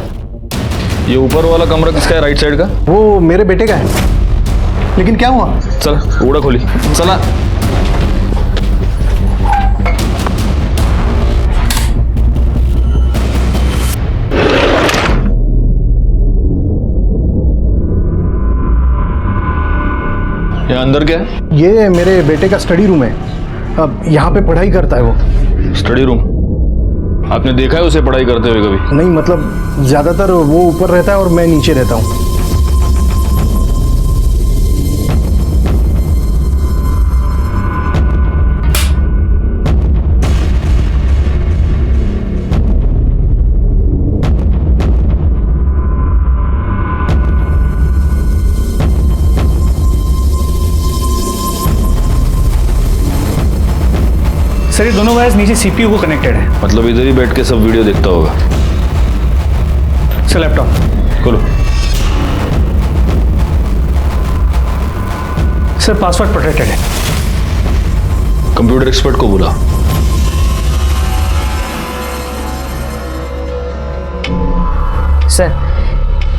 ये ऊपर वाला कमरा किसका है राइट साइड का? वो मेरे बेटे का है। लेकिन क्या हुआ? चला उड़ा खोली, चला। यहाँ अंदर क्या है? ये मेरे बेटे का स्टडी रूम है। अब यहाँ पे पढ़ाई करता है वो। Study room? आपने देखा है उसे पढ़ाई करते हुए कभी? नहीं मतलब ज़्यादातर वो ऊपर रहता है और मैं नीचे रहता हूँ। सर ये दोनों वायर्स नीचे सीपीयू को कनेक्टेड है। मतलब इधर ही बैठ के सब वीडियो देखता होगा। सर लैपटॉप खोलो। सर पासवर्ड प्रोटेक्टेड है। कंप्यूटर एक्सपर्ट को बुला। सर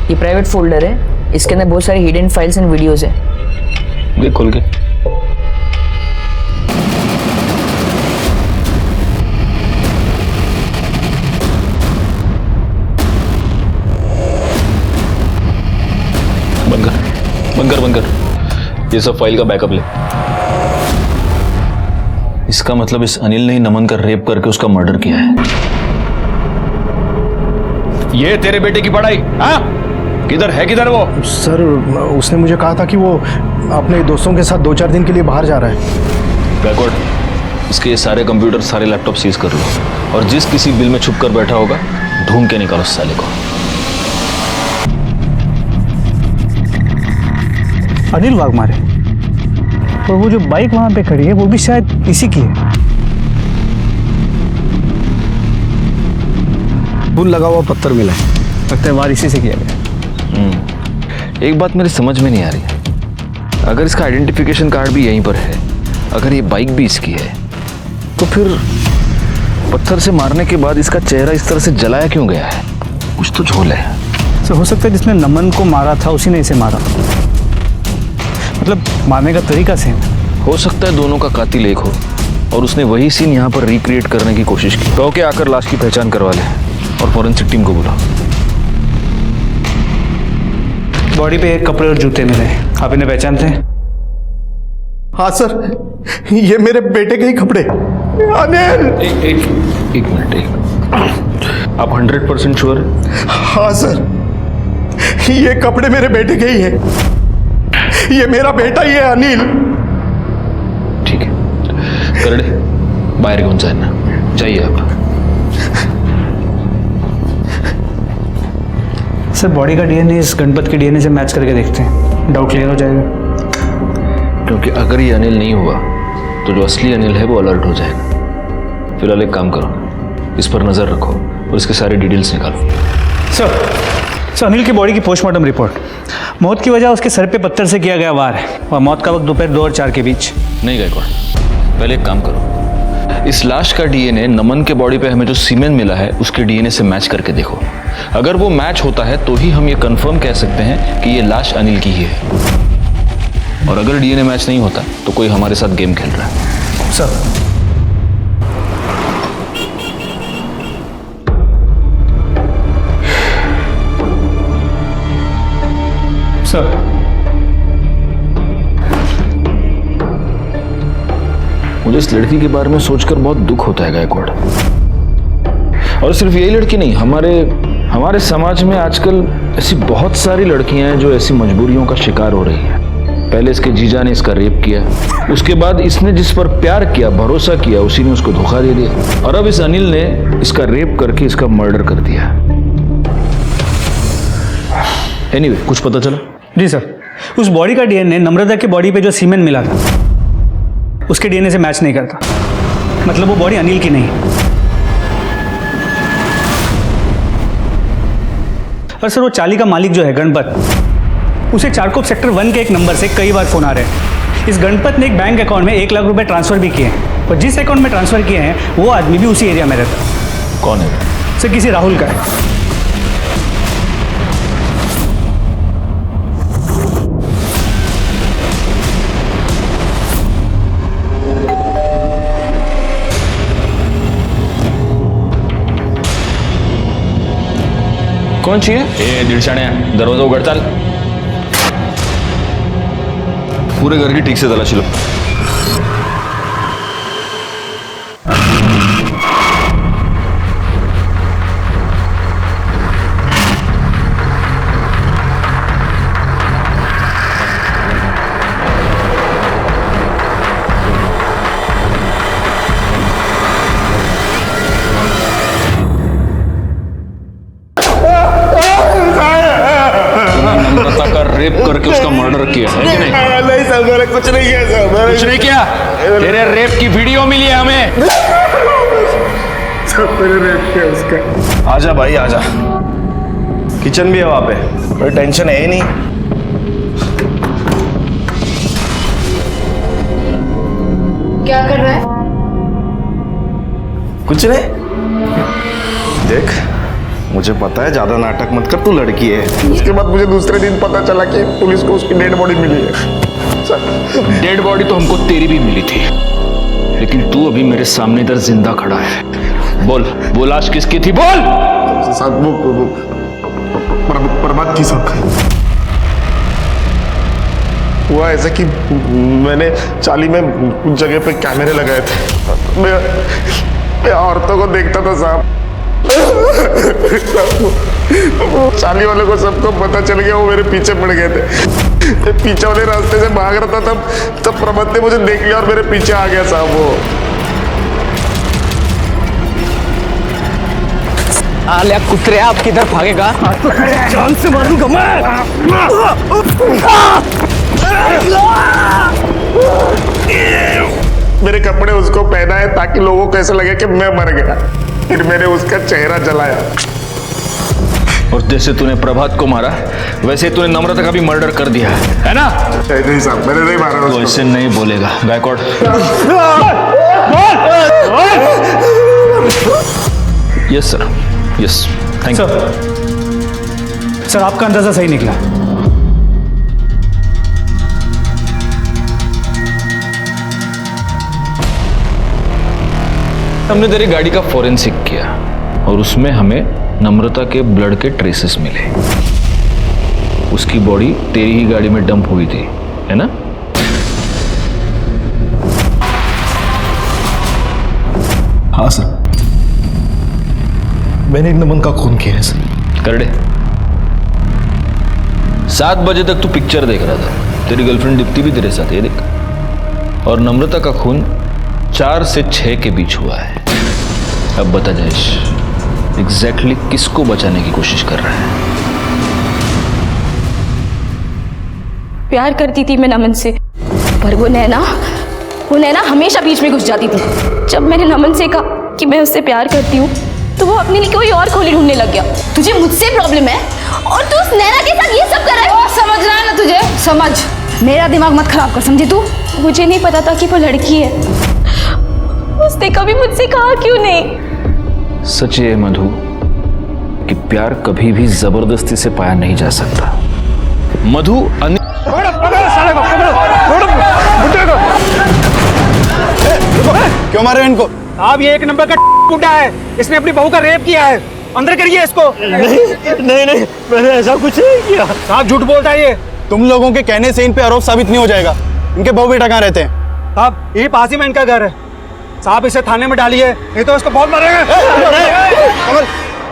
ये प्राइवेट फोल्डर है, इसके अंदर बहुत सारी हिडन फाइल्स एंड वीडियोस है। देख खोल के। बंद कर। ये सब फाइल का बैकअप ले। इसका मतलब इस अनिल ने ही नमन का रेप करके उसका मर्डर किया है। ये तेरे बेटे की पढ़ाई? हाँ किधर वो? सर उसने मुझे कहा था कि वो अपने दोस्तों के साथ 2-4 दिन के लिए बाहर जा रहा है। बैकवर्ड इसके ये सारे कंप्यूटर सारे लैपटॉप सीज कर लो और जिस किसी बिल में छुप कर बैठा होगा ढूंढ के निकालो उस साले को। अनिल वाघमारे, और वो जो बाइक वहां पे खड़ी है वो भी शायद इसी की है। फूल लगा हुआ पत्थर मिला है, लगता है वार इसी से किया गया। एक बात मेरी समझ में नहीं आ रही। अगर इसका आइडेंटिफिकेशन कार्ड भी यहीं पर है, अगर ये बाइक भी इसकी है, तो फिर पत्थर से मारने के बाद इसका चेहरा इस तरह से जलाया क्यों गया है? कुछ तो झोल है। सर हो सकता है जिसने नमन को मारा था उसी ने इसे मारा, मतलब मारने का तरीका सेम। हो सकता है दोनों का कातिल एक हो और उसने वही सीन यहाँ पर रिक्रिएट करने की कोशिश की। कहो कि आकर लाश की पहचान करवा ले और फॉरेंसिक टीम को बुलाओ। बॉडी पे एक कपड़े और जूते मिले, आप इन्हें पहचानते हैं? हाँ सर, ये मेरे बेटे के ही कपड़े। अनिल! एक मिनट। आप 100% श्योर? हाँ सर, ये कपड़े मेरे बेटे के ही है। ये मेरा बेटा ही है अनिल। ठीक है, करड़े बाहर घेऊन जाना, जाइए आप। सर बॉडी का डीएनए इस गणपत के डीएनए से मैच करके देखते हैं, डाउट क्लियर हो जाएगा। क्योंकि अगर ये अनिल नहीं हुआ तो जो असली अनिल है वो अलर्ट हो जाएगा। फिलहाल एक काम करो, इस पर नजर रखो और इसके सारे डिटेल्स निकालो। सर अनिल की बॉडी की पोस्टमार्टम रिपोर्ट, मौत की वजह उसके सर पे पत्थर से किया गया वार है और मौत का वक्त दोपहर 2 और 4 के बीच। नहीं गायकवाड़, पहले एक काम करो, इस लाश का डीएनए नमन के बॉडी पे हमें जो सीमेन मिला है उसके डीएनए से मैच करके देखो। अगर वो मैच होता है तो ही हम ये कंफर्म कह सकते हैं कि ये लाश अनिल की ही है, और अगर डीएनए मैच नहीं होता तो कोई हमारे साथ गेम खेल रहा है। सर मुझे इस लड़की के बारे में सोचकर बहुत दुख होता है गायकवाड़। और सिर्फ यही लड़की नहीं, हमारे समाज में आजकल ऐसी बहुत सारी लड़कियां हैं जो ऐसी मजबूरियों का शिकार हो रही हैं। पहले इसके जीजा ने इसका रेप किया, उसके बाद इसने जिस पर प्यार किया, भरोसा किया, उसी ने उसको धोखा दे दिया, और अब इस अनिल ने इसका रेप करके इसका मर्डर कर दिया। एनीवे, कुछ पता चला? जी सर, उस बॉडी का डीएनए नम्रता की बॉडी पे जो सीमेन मिला था उसके डीएनए से मैच नहीं करता, मतलब वो बॉडी अनिल की नहीं है। और सर वो चाली का मालिक जो है गणपत, उसे चारकोप सेक्टर 1 के एक नंबर से कई बार फोन आ रहे हैं। इस गणपत ने एक बैंक अकाउंट में 1 लाख रुपए ट्रांसफर भी किए हैं, और जिस अकाउंट में ट्रांसफर किए हैं वो आदमी भी उसी एरिया में रहता है। कौन है? सर किसी राहुल का है। कौन चाहिए? ए दिलशाण्या, दरवाजा उघड चाल। पूरे घर की ठीक से तलाशी लो। नम्रता का रेप करके उसका मर्डर किया है कि नहीं? नहीं सर, मैंने कुछ नहीं किया सर। कुछ नहीं किया? तेरे रेप की वीडियो मिली है हमें। सर मैंने रेप किया उसका। आजा भाई आजा, किचन भी है वहां पे, कोई टेंशन है ही नहीं। क्या कर रहा है? कुछ नहीं, देख मुझे पता है ज्यादा नाटक मत कर, तू लड़की है। उसके बाद मुझे दूसरे दिन पता चला कि पुलिस को उसकी डेड बॉडी मिली है सर। डेड बॉडी तो हमको तेरी भी मिली थी, लेकिन तू अभी मेरे सामने इधर जिंदा खड़ा है। बोल बोल, लाश किसकी थी? बोल। साहब वो प्रभात की साहब। हुआ ऐसा कि मैंने चाली में कुछ जगह पे कैमरे लगाए थे। मैं औरतों को देखता था साहब। चाली वाले को सबको पता चल गया, वो मेरे पीछे पड़ गए थे। पीछे वाले रास्ते से भाग रहा था, तब प्रभात ने मुझे देख लिया और मेरे पीछे आ गया साहब वो। आलिया कुतरे, आप किधर भागेगा? जान से मारूंगा मैं। मेरे कपड़े उसको पहनाए ताकि लोगों को ऐसा लगे कि मैं मर गया। फिर मैंने उसका चेहरा जलाया। और जैसे तूने प्रभात को मारा, वैसे तूने नम्रता का भी मर्डर कर दिया है ना? नहीं साहब, मैंने नहीं मारा उसको। तो ऐसे नहीं बोलेगा Gaikwad. Yes sir, yes, thank you sir. आपका अंदाजा सही निकला। हमने तेरी गाड़ी का फॉरेंसिक किया और उसमें हमें नम्रता के ब्लड के ट्रेसेस मिले। उसकी बॉडी तेरी ही गाड़ी में डंप हुई थी, है ना? हाँ सर, मैंने नमन का खून किया है सर। कर दे। 7 बजे तक तू पिक्चर देख रहा था, तेरी गर्लफ्रेंड दीप्ति भी तेरे साथ, ये देख। और नम्रता का खून 4 से 6 के बीच हुआ है। अब बता जयेश, एग्जैक्टली किसको बचाने की कोशिश कर रहा है? प्यार करती थी मैं नमन से, पर वो नैना हमेशा बीच में घुस जाती थी। जब मैंने नमन से कहा कि मैं उससे प्यार करती हूँ, तो वो अपने लिए कोई और खोली ढूंढने लग गया। तुझे मुझसे प्रॉब्लम है और तू उस नैना के साथ ये सब कर रहा है। समझ रहा है ना तुझे? समझ, मेरा दिमाग मत खराब कर, समझी तू? मुझे नहीं पता था कि वो लड़की है। उसने कभी मुझसे कहा क्यों नहीं? सच ये मधु कि प्यार कभी भी जबरदस्ती से पाया नहीं जा सकता। मधु क्यों मारे इनको? आप ये 1 नंबर का गुंडा है, इसने अपनी बहू का रेप किया है। अंदर करिए इसको। नहीं, मैंने ऐसा कुछ नहीं किया। साहब झूठ बोलता है ये। तुम लोगों के कहने से इन पे आरोप साबित नहीं हो जाएगा। इनके बहू बेटा कहाँ रहते हैं? साहब यही पास ही में इनका घर है। साहब इसे थाने में डालिए, नहीं तो इसको बहुत मारेंगे।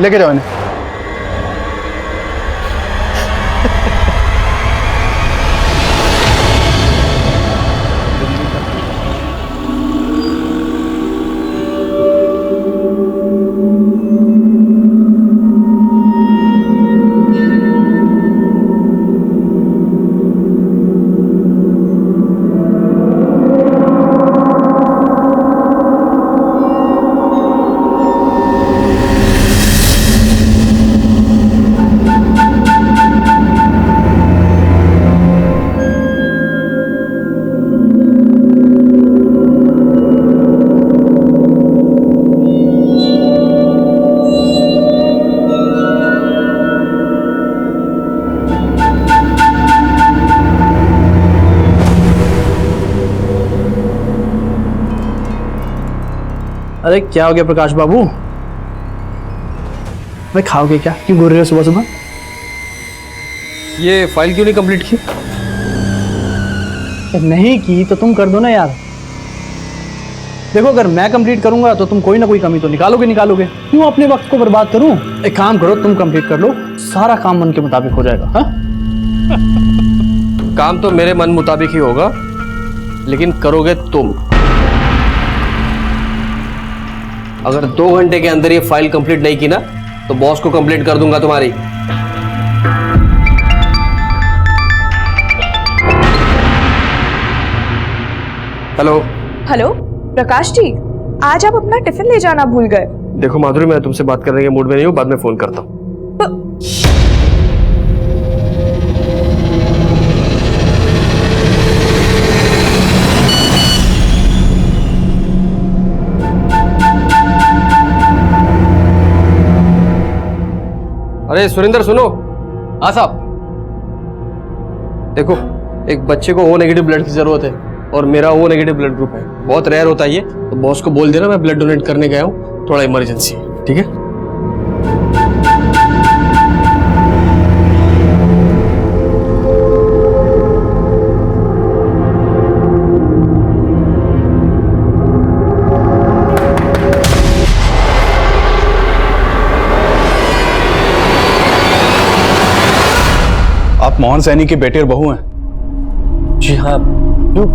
लेके जाओ इन्हें। अरे क्या हो गया प्रकाश बाबू? भाई खाओगे क्या? क्यों घूर रहे हो सुबह सुबह? ये फाइल क्यों नहीं कंप्लीट की? नहीं की तो तुम कर दो ना यार। देखो अगर मैं कंप्लीट करूंगा तो तुम कोई ना कोई कमी तो निकालोगे। क्यों अपने वक्त को बर्बाद करूं? एक काम करो, तुम कंप्लीट कर लो, सारा काम मन के मुताबिक हो जाएगा। हाँ? काम तो मेरे मन मुताबिक ही होगा, लेकिन करोगे तुम। अगर 2 घंटे के अंदर ये फाइल कंप्लीट नहीं की ना, तो बॉस को कंप्लेंट कर दूंगा तुम्हारी। हेलो। हेलो प्रकाश जी, आज आप अपना टिफिन ले जाना भूल गए। देखो माधुरी, मैं तुमसे बात करने के मूड में नहीं हूँ, बाद में फोन करता हूँ। अरे सुरेंद्र सुनो। हाँ साहब। देखो, एक बच्चे को ओ नेगेटिव ब्लड की जरूरत है और मेरा ओ नेगेटिव ब्लड ग्रुप है। बहुत रेयर होता है ये, तो बॉस को बोल देना मैं ब्लड डोनेट करने गया हूँ, थोड़ा इमरजेंसी है, ठीक है? आप मोहन सैनी के बेटे और बहू हैं? जी हाँ। क्यों,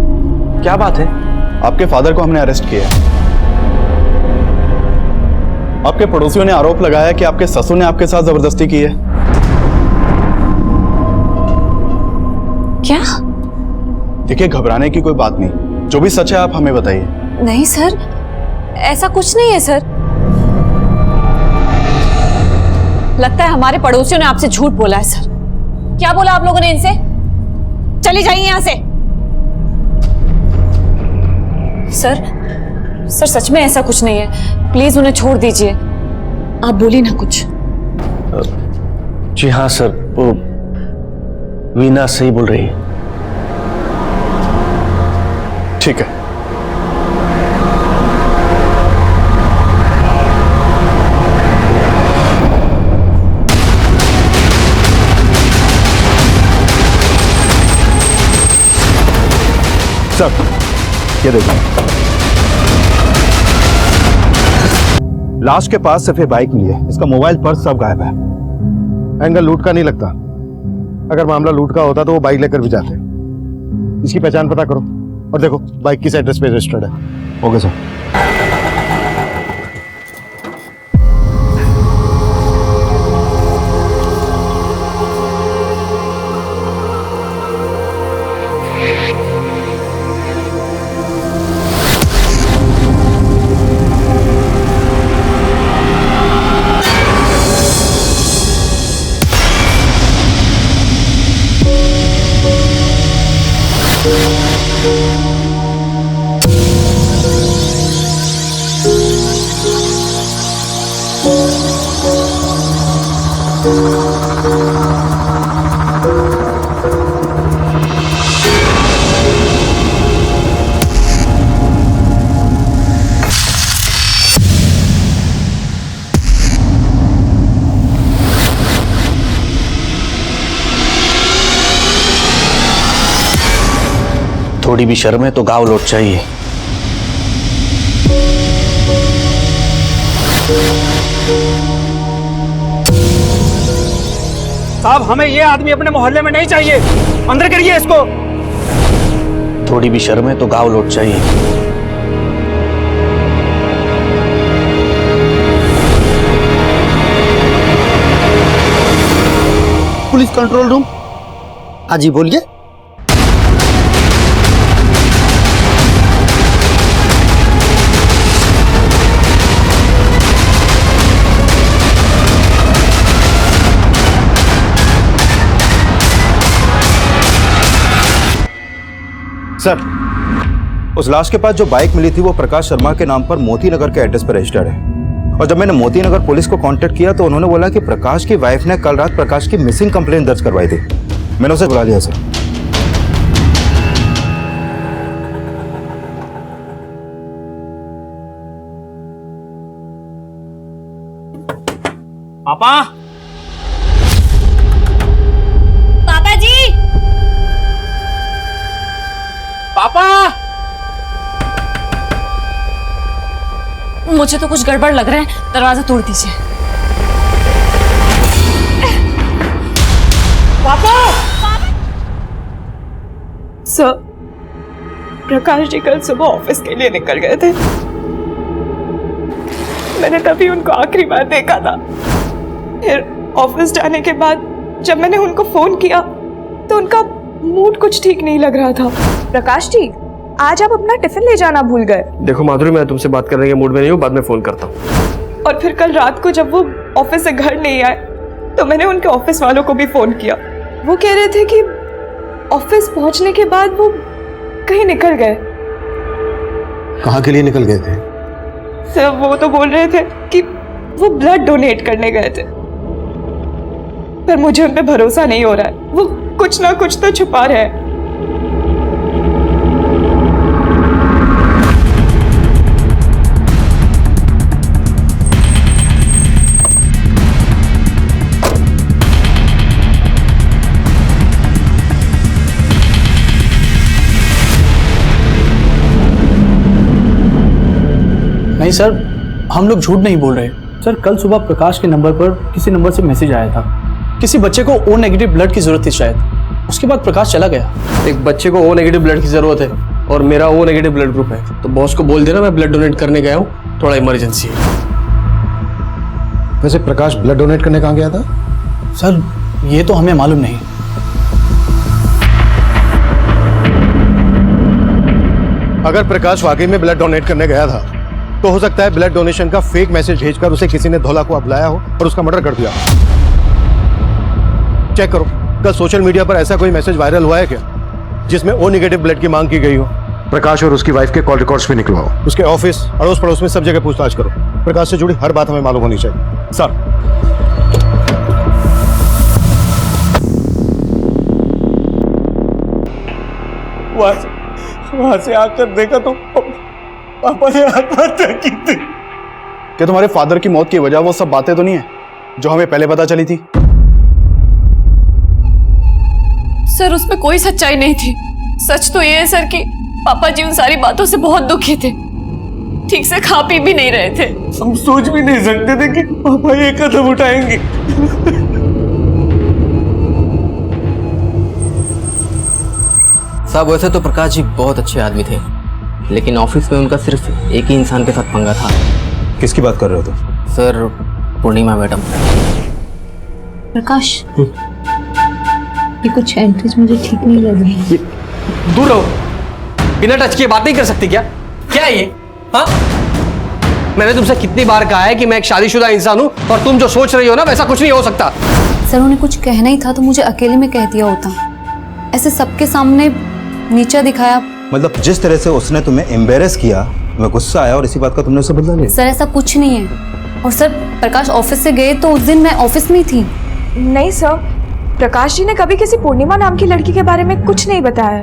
क्या बात है? आपके फादर को हमने अरेस्ट किया है। आपके पड़ोसियों ने आरोप लगाया कि आपके ससुर ने आपके साथ जबरदस्ती की है। क्या? देखिए, घबराने की कोई बात नहीं, जो भी सच है आप हमें बताइए। नहीं सर, ऐसा कुछ नहीं है सर। लगता है हमारे पड़ोसियों ने आपसे झूठ बोला है सर। क्या बोला आप लोगों ने इनसे? चली जाइए यहां से। सर, सर सच में ऐसा कुछ नहीं है, प्लीज उन्हें छोड़ दीजिए। आप बोलिए ना कुछ। जी हाँ सर, वो वीना सही बोल रही है। ठीक है। सर, ये देखिए, लाश के पास सिर्फ ये बाइक मिली है, इसका मोबाइल पर्स सब गायब है। एंगल लूट का नहीं लगता। अगर मामला लूट का होता तो वो बाइक लेकर भी जाते। इसकी पहचान पता करो और देखो बाइक किस एड्रेस पे रजिस्टर्ड है। Okay sir. थोड़ी भी शर्म है तो गाँव लौट चाहिए। साहब, हमें ये आदमी अपने मोहल्ले में नहीं चाहिए, अंदर करिए इसको। थोड़ी भी शर्म है तो गाँव लौट चाहिए। Police control room. हाँ जी, बोलिए। सर, उस लाश के पास जो बाइक मिली थी वो प्रकाश शर्मा के नाम पर मोती नगर के एड्रेस पर रजिस्टर्ड है। और जब मैंने मोती नगर पुलिस को कांटेक्ट किया तो उन्होंने बोला कि प्रकाश की वाइफ ने कल रात प्रकाश की मिसिंग कंप्लेंट दर्ज करवाई थी। मैंने उसे बुला लिया सर। पापा, पापा जी, पापा, मुझे तो कुछ गड़बड़ लग रहा है, दरवाजा तोड़ दीजिए। पापा। सर, प्रकाश जी कल सुबह ऑफिस के लिए निकल गए थे। मैंने तभी उनको आखिरी बार देखा था। फिर ऑफिस जाने के बाद जब मैंने उनको फोन किया तो उनका मूड कुछ ठीक नहीं लग रहा था। प्रकाश जी, आज आप अपना टिफिन ले जाना भूल गए। देखो माधुरी, मैं तुमसे बात करने के मूड में नहीं हूँ, बाद में फोन करता हूँ। और फिर कल रात को जब वो ऑफिस से घर नहीं आए तो मैंने उनके ऑफिस वालों को भी फोन किया। वो कह रहे थे कि ऑफिस पहुंचने के बाद वो कहीं निकल गए। कहाँ के लिए निकल गए थे? सर वो तो बोल रहे थे कि वो ब्लड डोनेट करने गए थे, पर मुझे उन पे भरोसा नहीं हो रहा है। वो कुछ ना कुछ तो छुपा रहे हैं। नहीं सर, हम लोग झूठ नहीं बोल रहे सर। कल सुबह प्रकाश के नंबर पर किसी नंबर से मैसेज आया था। किसी बच्चे को ओ नेगेटिव ब्लड की जरूरत थी शायद। उसके बाद प्रकाश चला गया। एक बच्चे को ओ नेगेटिव ब्लड की जरूरत है और मेरा ओ नेगेटिव ब्लड ग्रुप है, तो बॉस को बोल देना मैं ब्लड डोनेट करने गया हूँ, थोड़ा इमरजेंसी है। वैसे प्रकाश ब्लड डोनेट करने कहाँ गया था? सर ये तो हमें मालूम नहीं। अगर प्रकाश वाकई में ब्लड डोनेट करने गया था तो हो सकता है ब्लड डोनेशन का फेक मैसेज भेजकर उसे किसी ने धोला को बुलाया हो और उसका मर्डर कर दिया। चेक करो, कल सोशल मीडिया पर ऐसा कोई मैसेज वायरल हुआ है क्या जिसमें ओ नेगेटिव ब्लड की मांग की गई हो? प्रकाश और उसकी वाइफ के कॉल रिकॉर्ड्स भी निकलवाओ। उसके ऑफिस, अड़ोस पड़ोस में सब जगह पूछताछ करो। प्रकाश से जुड़ी हर बात हमें मालूम होनी चाहिए। सर, वहां से आकर देखा तो पापा ने आत्महत्या की थी। क्या तुम्हारे फादर की मौत की वजह वो सब बातें तो नहीं है जो हमें पहले पता चली थी? सर उसमें कोई सच्चाई नहीं थी। सच तो ये है सर कि पापा जी उन सारी बातों से बहुत दुखी थे, ठीक से खा पी भी नहीं रहे थे। हम सोच भी नहीं सकते थे कि पापा ये कदम उठाएंगे। साहब वैसे तो प्रकाश जी बहुत अच्छे आदमी थे, लेकिन ऑफिस में उनका सिर्फ एक ही इंसान के साथ पंगा था। किसकी बात कर रहे हो तुम? सर पूर्णिमा मैडम। प्रकाश, ये कुछ एंट्रीज मुझे ठीक नहीं लग रही। दूर रहो, बिना टच किए बात नहीं कर सकती क्या? क्या है ये? हाँ, मैंने तुमसे कितनी बार कहा है कि मैं एक शादीशुदा इंसान हूँ और तुम जो सोच रही हो ना वैसा कुछ नहीं हो सकता। सर उन्हें कुछ कहना ही था तो मुझे अकेले में कह दिया होता, ऐसे सबके सामने नीचा दिखाया। मतलब जिस तरह से उसने तुम्हें एम्बेरस किया, मैं गुस्सा आया और इसी बात का तुमने उसे बदला लिया। सर ऐसा कुछ नहीं है। और सर प्रकाश ऑफिस से गए तो उस दिन मैं ऑफिस में ही थी। नहीं सर, प्रकाश जी ने कभी किसी पूर्णिमा नाम की लड़की के बारे में कुछ नहीं बताया।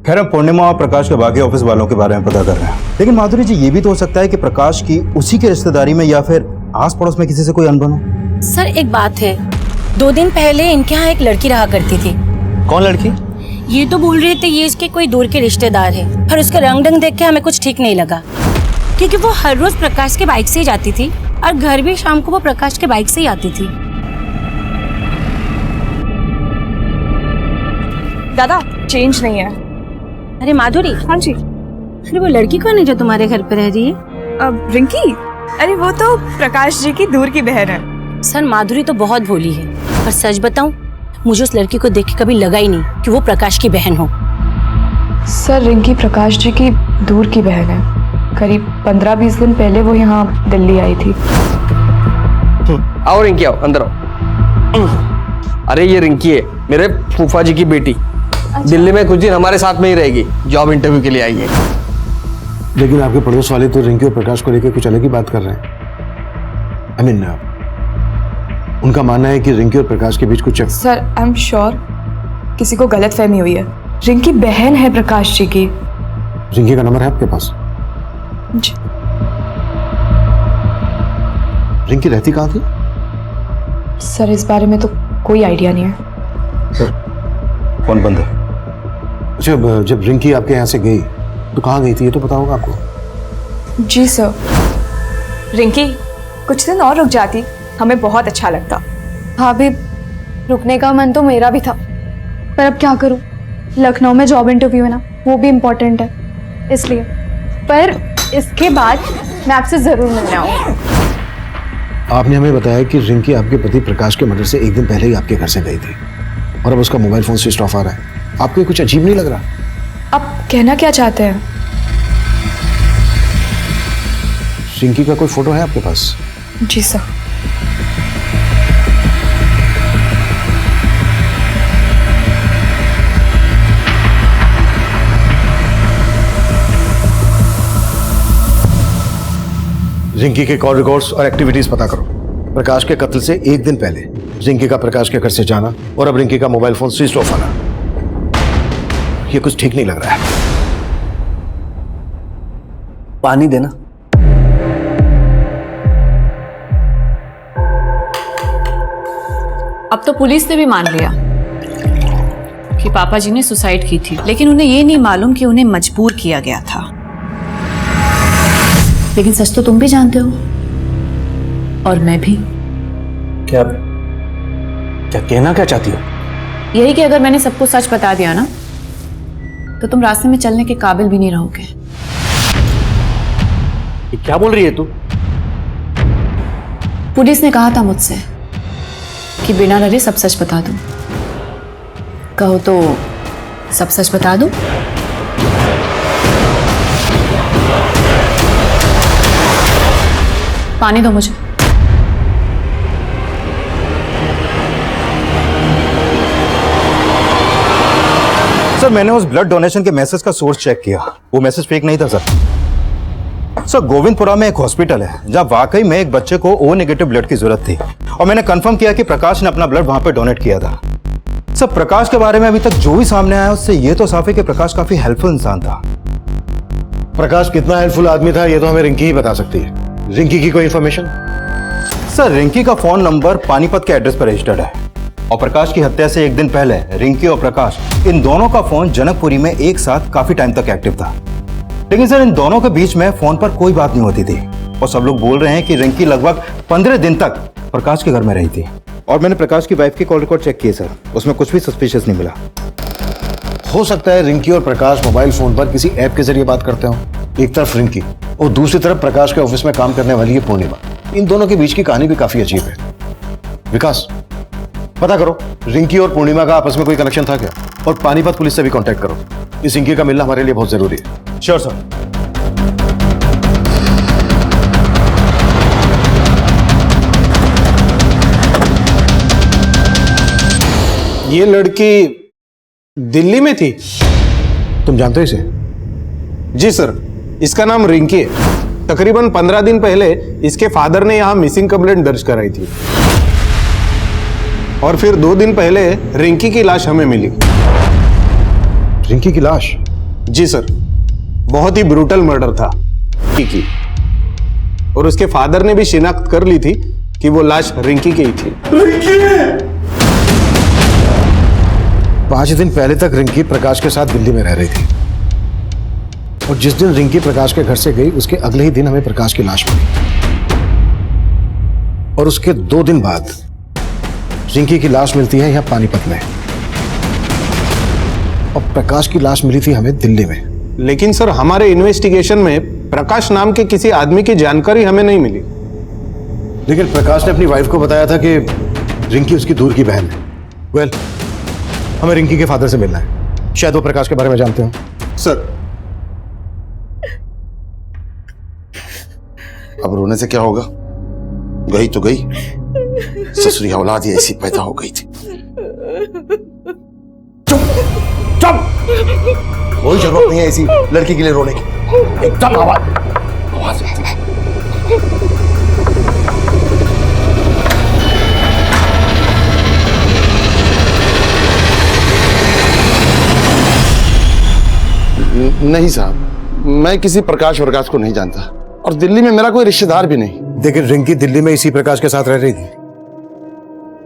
खैर अब पूर्णिमा और प्रकाश के बाकी ऑफिस वालों के बारे में पता कर रहे हैं, लेकिन माधुरी जी ये भी तो हो सकता है कि प्रकाश की उसी के रिश्तेदारी में या फिर आस पड़ोस में किसी से कोई अनबन हो। सर एक बात है, 2 दिन पहले इनके यहाँ एक लड़की रहा करती थी। कौन लड़की? ये तो बोल रहे थे ये इसके कोई दूर के रिश्तेदार है, पर उसका रंग ढंग देख के हमें कुछ ठीक नहीं लगा, क्योंकि वो हर रोज प्रकाश के बाइक से ही जाती थी और घर भी शाम को वो प्रकाश के बाइक से ही आती थी। दादा चेंज नहीं है। अरे माधुरी। हाँ जी। अरे वो लड़की कौन है जो तुम्हारे घर पे रह रही है? अब रिंकी? अरे वो तो प्रकाश जी की दूर की बहन है। सर माधुरी तो बहुत भोली है, पर सच बताऊं मुझे उस लड़की को देख के कभी लगा ही नहीं कि वो प्रकाश की बहन हो। सर रिंकी प्रकाश जी की दूर की बहन है। करीब 15-20 दिन पहले वो यहाँ दिल्ली आई थी। आओ रिंकी, आओ अंदर आओ। अरे ये रिंकी है, मेरे फूफा जी की बेटी। दिल्ली में कुछ दिन हमारे साथ में ही रहेगी, जॉब इंटरव्यू के लिए आई है। लेकिन आपके पड़ोस वाले तो रिंकी और प्रकाश को लेकर कुछ अलग ही बात कर रहे हैं। I mean, उनका मानना है कि रिंकी और प्रकाश के बीच कुछ। सर आई एम श्योर किसी को गलतफहमी हुई है। रिंकी बहन है प्रकाश जी की। रिंकी का नंबर है आपके पास? जी। रिंकी रहती कहाँ थी? सर इस बारे में तो कोई आइडिया नहीं है। सर कौन बंद है? अच्छा, जब रिंकी आपके यहाँ से गई तो कहाँ गई थी ये तो पता होगा आपको? जी सर। रिंकी कुछ दिन और रुक जाती, हमें बहुत अच्छा लगता। हाँ भी रुकने का मन तो मेरा भी था, पर अब क्या करूँ, लखनऊ में जॉब इंटरव्यू है ना, वो भी इम्पोर्टेंट है इसलिए। पर इसके बाद मैं आपसे ज़रूर मिलने आऊँगी। आपने हमें बताया कि रिंकी आपके पति प्रकाश के मर्डर से एक दिन पहले ही आपके घर से गई थी और अब उसका मोबाइल फोन स्विच ऑफ आ रहा है। आपको कुछ अजीब नहीं लग रहा? अब कहना क्या चाहते हैं? रिंकी का कोई फोटो है आपके पास? जी सर। रिंकी के कॉल रिकॉर्ड्स और एक्टिविटीज पता करो। प्रकाश के कत्ल से एक दिन पहले रिंकी का प्रकाश के घर से जाना और अब रिंकी का मोबाइल फोन स्विच ऑफ आना, ये कुछ ठीक नहीं लग रहा है। पानी देना। अब तो पुलिस ने भी मान लिया कि पापा जी ने सुसाइड की थी, लेकिन उन्हें ये नहीं मालूम कि उन्हें मजबूर किया गया था। लेकिन सच तो तुम भी जानते हो और मैं भी। क्या क्या कहना क्या चाहती हो? यही कि अगर मैंने सबको सच बता दिया ना तो तुम रास्ते में चलने के काबिल भी नहीं रहोगे। ये क्या बोल रही है तू? पुलिस ने कहा था मुझसे कि बिना डरे सब सच बता दूं। कहो तो सब सच बता दूं? पानी दो मुझे। सर मैंने उस ब्लड डोनेशन के मैसेज का सोर्स चेक किया, वो मैसेज फेक नहीं था सर। गोविंदपुरा में एक हॉस्पिटल है जहां वाकई में एक बच्चे को ओ नेगेटिव ब्लड की जरूरत थी और मैंने कंफर्म किया कि प्रकाश ने अपना ब्लड वहां पे डोनेट किया था। सर प्रकाश के बारे में अभी तक जो भी सामने आया उससे ये तो साफ है कि प्रकाश काफी हेल्पफुल इंसान था। प्रकाश कितना हेल्पफुल आदमी था ये तो हमें रिंकी ही बता सकती है। रिंकी की कोई इंफॉर्मेशन? सर रिंकी का फोन नंबर पानीपत के एड्रेस पर रजिस्टर्ड है और प्रकाश की हत्या से एक दिन पहले रिंकी और प्रकाश इन दोनों का फोन जनकपुरी में एक साथ काफी टाइम तक एक्टिव था। लेकिन सर इन दोनों के बीच में फोन पर कोई बात नहीं होती थी और सब लोग बोल रहे हैं कि रिंकी लगभग 15 दिन तक प्रकाश के घर में रही थी। और मैंने प्रकाश की वाइफ की कॉल रिकॉर्ड चेक किए सर, उसमें कुछ भी सस्पिशियस नहीं मिला। हो सकता है रिंकी और प्रकाश मोबाइल फोन पर किसी ऐप के जरिए बात करते हो। एक तरफ रिंकी और दूसरी तरफ प्रकाश के ऑफिस में काम करने वाली है पूर्णिमा। इन दोनों के बीच की कहानी भी काफी अजीब है। विकास पता करो रिंकी और पूर्णिमा का आपस में कोई कनेक्शन था क्या, और पानीपत पुलिस से भी कांटेक्ट करो। इस रिंकी का मिलना हमारे लिए बहुत जरूरी है। Sure sir. ये लड़की दिल्ली में थी? तुम जानते हो इसे? जी सर, इसका नाम रिंकी है। तकरीबन 15 दिन पहले इसके फादर ने यहां मिसिंग कंप्लेंट दर्ज कराई थी और फिर 2 दिन पहले रिंकी की लाश हमें मिली। रिंकी की लाश? जी सर, बहुत ही ब्रूटल मर्डर था की और उसके फादर ने भी शिनाख्त कर ली थी कि वो लाश रिंकी की ही थी। 5 दिन पहले तक रिंकी प्रकाश के साथ दिल्ली में रह रही थी और जिस दिन रिंकी प्रकाश के घर से गई उसके अगले ही दिन हमें प्रकाश की लाश मिली और उसके 2 दिन बाद रिंकी की लाश मिलती है यहां पानीपत में और प्रकाश की लाश मिली थी हमें दिल्ली में। लेकिन सर हमारे इन्वेस्टिगेशन में प्रकाश नाम के किसी आदमी की जानकारी हमें नहीं मिली। लेकिन प्रकाश ने अपनी वाइफ को बताया था कि रिंकी उसकी दूर की बहन है। वेल, हमें रिंकी के फादर से मिलना है, शायद वो प्रकाश के बारे में जानते हो। सर अब रोने से क्या होगा, गई तो गई, ससुरी औलाद ही ऐसी पैदा हो गई थी। चुप, कोई जरूरत नहीं है ऐसी लड़की के लिए रोने की। एकदम आवाज नहीं साहब, मैं किसी प्रकाश को नहीं जानता और दिल्ली में मेरा कोई रिश्तेदार भी नहीं। लेकिन रिंकी दिल्ली में इसी प्रकाश के साथ रह रही थी।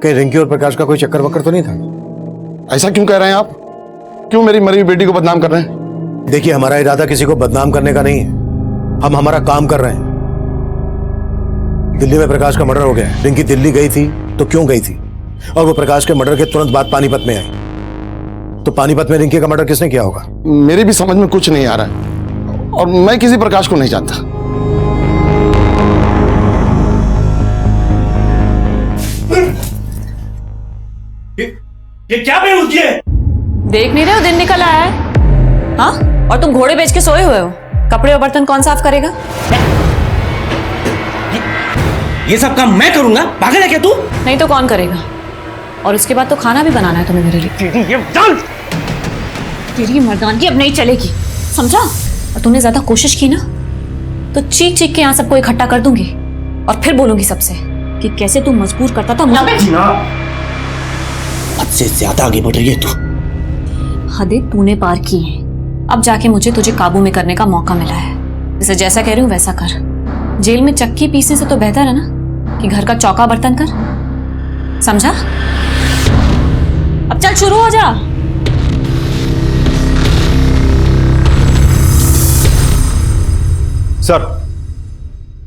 कहीं रिंकी और प्रकाश का कोई चक्कर वक्कर तो नहीं था? ऐसा क्यों कह रहे हैं आप? क्यों मेरी मरी हुई बेटी को बदनाम कर रहे हैं? देखिए, हमारा इरादा किसी को बदनाम करने का नहीं है, हम हमारा काम कर रहे हैं। दिल्ली में प्रकाश का मर्डर हो गया। रिंकी दिल्ली गई थी तो क्यों गई थी, और वो प्रकाश के मर्डर के तुरंत बाद पानीपत में आई, तो पानीपत में रिंकी का मर्डर किसने किया होगा? मेरी भी समझ में कुछ नहीं आ रहा है और मैं किसी प्रकाश को नहीं जानता। ये क्या बेवकूफी है? देख नहीं रहे हो दिन निकल आया है? हाँ और तुम घोड़े बेच के सोए हुए हो। कपड़े और बर्तन कौन साफ करेगा? ये सब काम मैं करूंगा? पागल है क्या तू? नहीं तो कौन करेगा? और उसके बाद तो खाना भी बनाना है तुम्हें मेरे लिए। तेरी मर्दानगी अब नहीं चलेगी, समझा? और तुमने ज्यादा कोशिश की ना तो चीख चीख के यहाँ सबको इकट्ठा कर दूंगी और फिर बोलूंगी सबसे कि कैसे तू मजबूर करता था मुझे। हद से ज्यादा आगे बढ़ रही है तू। हदें तूने पार की है। अब जाके मुझे तुझे काबू में करने का मौका मिला है। जैसे जैसा कह रही हूँ वैसा कर। जेल में चक्की पीसने से तो बेहतर है ना कि घर का चौका बर्तन कर, समझा? अब चल शुरू हो जा। सर,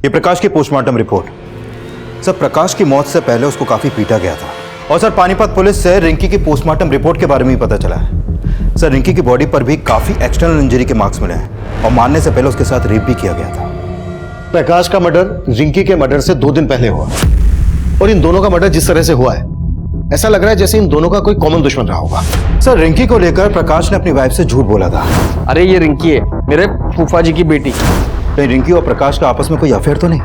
ये प्रकाश की पोस्टमार्टम रिपोर्ट। सर, प्रकाश की मौत से पहले उसको काफी पीटा गया था। और सर, पानीपत पुलिस से रिंकी की पोस्टमार्टम रिपोर्ट के बारे में भी पता चला है। सर, रिंकी की बॉडी पर भी काफी एक्सटर्नल इंजरी के मार्क्स मिले हैं और मारने से पहले उसके साथ रेप भी किया गया था। प्रकाश का मर्डर रिंकी के मर्डर से 2 दिन पहले हुआ और इन दोनों का मर्डर जिस तरह से हुआ है ऐसा लग रहा है जैसे इन दोनों का कोई कॉमन दुश्मन रहा होगा। सर, रिंकी को लेकर प्रकाश ने अपनी वाइफ से झूठ बोला था। अरे ये रिंकी है, मेरे फूफा जी की बेटी। तो रिंकी और प्रकाश का आपस में कोई अफेयर तो नहीं?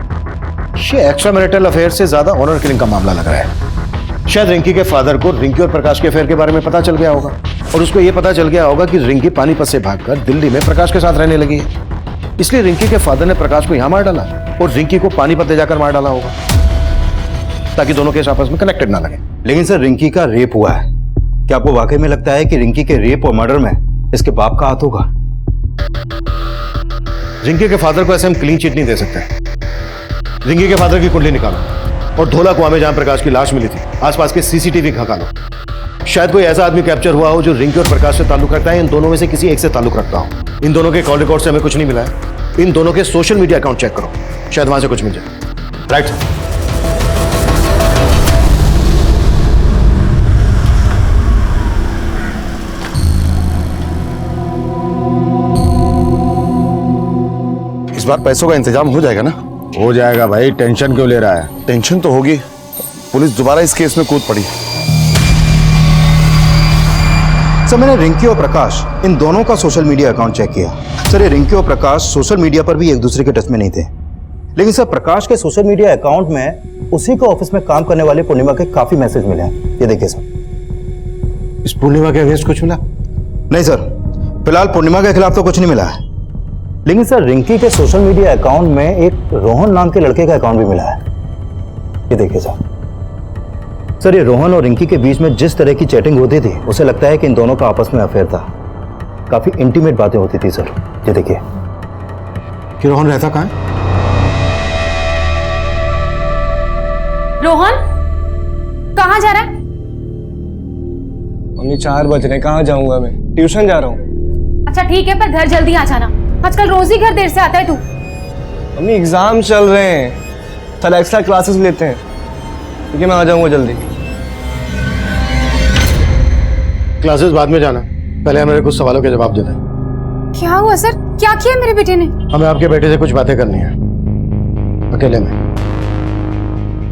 ये एक्स्ट्रा मैरिटल अफेयर से ज्यादा ऑनर किलिंग का मामला लग रहा है। शायद रिंकी के फादर को रिंकी और प्रकाश के अफेयर के बारे में पता चल गया होगा और उसको यह पता चल गया होगा कि रिंकी पानीपत से भागकर दिल्ली में प्रकाश के साथ रहने लगी है। इसलिए रिंकी के फादर ने प्रकाश को यहां मार डाला और रिंकी को पानीपत ले जाकर मार डाला होगा ताकि दोनों केस आपस में कनेक्टेड ना लगे। लेकिन सर, रिंकी का रेप हुआ है। क्या आपको वाकई में लगता है कि रिंकी के रेप और मर्डर में इसके बाप का हाथ होगा? रिंकी के फादर को ऐसे हम क्लीन चिट नहीं दे सकते। रिंकी के फादर की कुंडली निकालो और धोला कुआं में जहां प्रकाश की लाश मिली थी आसपास के सीसीटीवी खंगालो। शायद कोई ऐसा आदमी कैप्चर हुआ हो जो रिंकी और प्रकाश से ताल्लुक रखता है। इन दोनों में से किसी एक से ताल्लुक रखता हो। इन दोनों के कॉल रिकॉर्ड से हमें कुछ नहीं मिला है। इन दोनों के सोशल मीडिया अकाउंट चेक करो, शायद वहां से कुछ मिल जाए। Right sir. इस बार पैसों का इंतजाम हो जाएगा ना? हो जाएगा भाई, टेंशन क्यों ले रहा है? टेंशन तो होगी, पुलिस दोबारा इस केस में कूद पड़ी। सर, मैंने रिंकी और प्रकाश इन दोनों का सोशल मीडिया अकाउंट चेक किया। सर, ये रिंकी और प्रकाश सोशल मीडिया पर भी एक दूसरे के टच में नहीं थे। लेकिन सर, प्रकाश के सोशल मीडिया अकाउंट में उसी के ऑफिस में काम करने वाले पूर्णिमा के काफी मैसेज मिले हैं। ये देखिए सर। इस पूर्णिमा के अगेंस्ट कुछ मिला? नहीं सर, फिलहाल पूर्णिमा के खिलाफ तो कुछ नहीं मिला है। लेकिन सर, रिंकी के सोशल मीडिया अकाउंट में एक रोहन नाम के लड़के का अकाउंट भी मिला है। ये देखिए सर, ये रोहन और रिंकी के बीच में जिस तरह की चैटिंग होती थी उसे लगता है कि इन दोनों का आपस में अफेयर था। काफी इंटीमेट बातें होती थी सर। ये देखिए। कि रोहन रहता कहाँ है? रोहन कहाँ जा रहा है? मम्मी 4 बज रहे, कहाँ जाऊंगा मैं? ट्यूशन जा रहा हूँ। अच्छा ठीक है, पर घर जल्दी आ जाना। आजकल रोज ही घर देर से आता है तू। मम्मी एग्जाम चल रहे हैं, कल एक्स्ट्रा क्लासेस लेते हैं। ठीक है, मैं आ जाऊंगा जल्दी। क्लासेस बाद में जाना, पहले मेरे कुछ सवालों के जवाब देना। क्या हुआ सर? क्या किया मेरे बेटे ने? हमें आपके बेटे से कुछ बातें करनी है, अकेले में।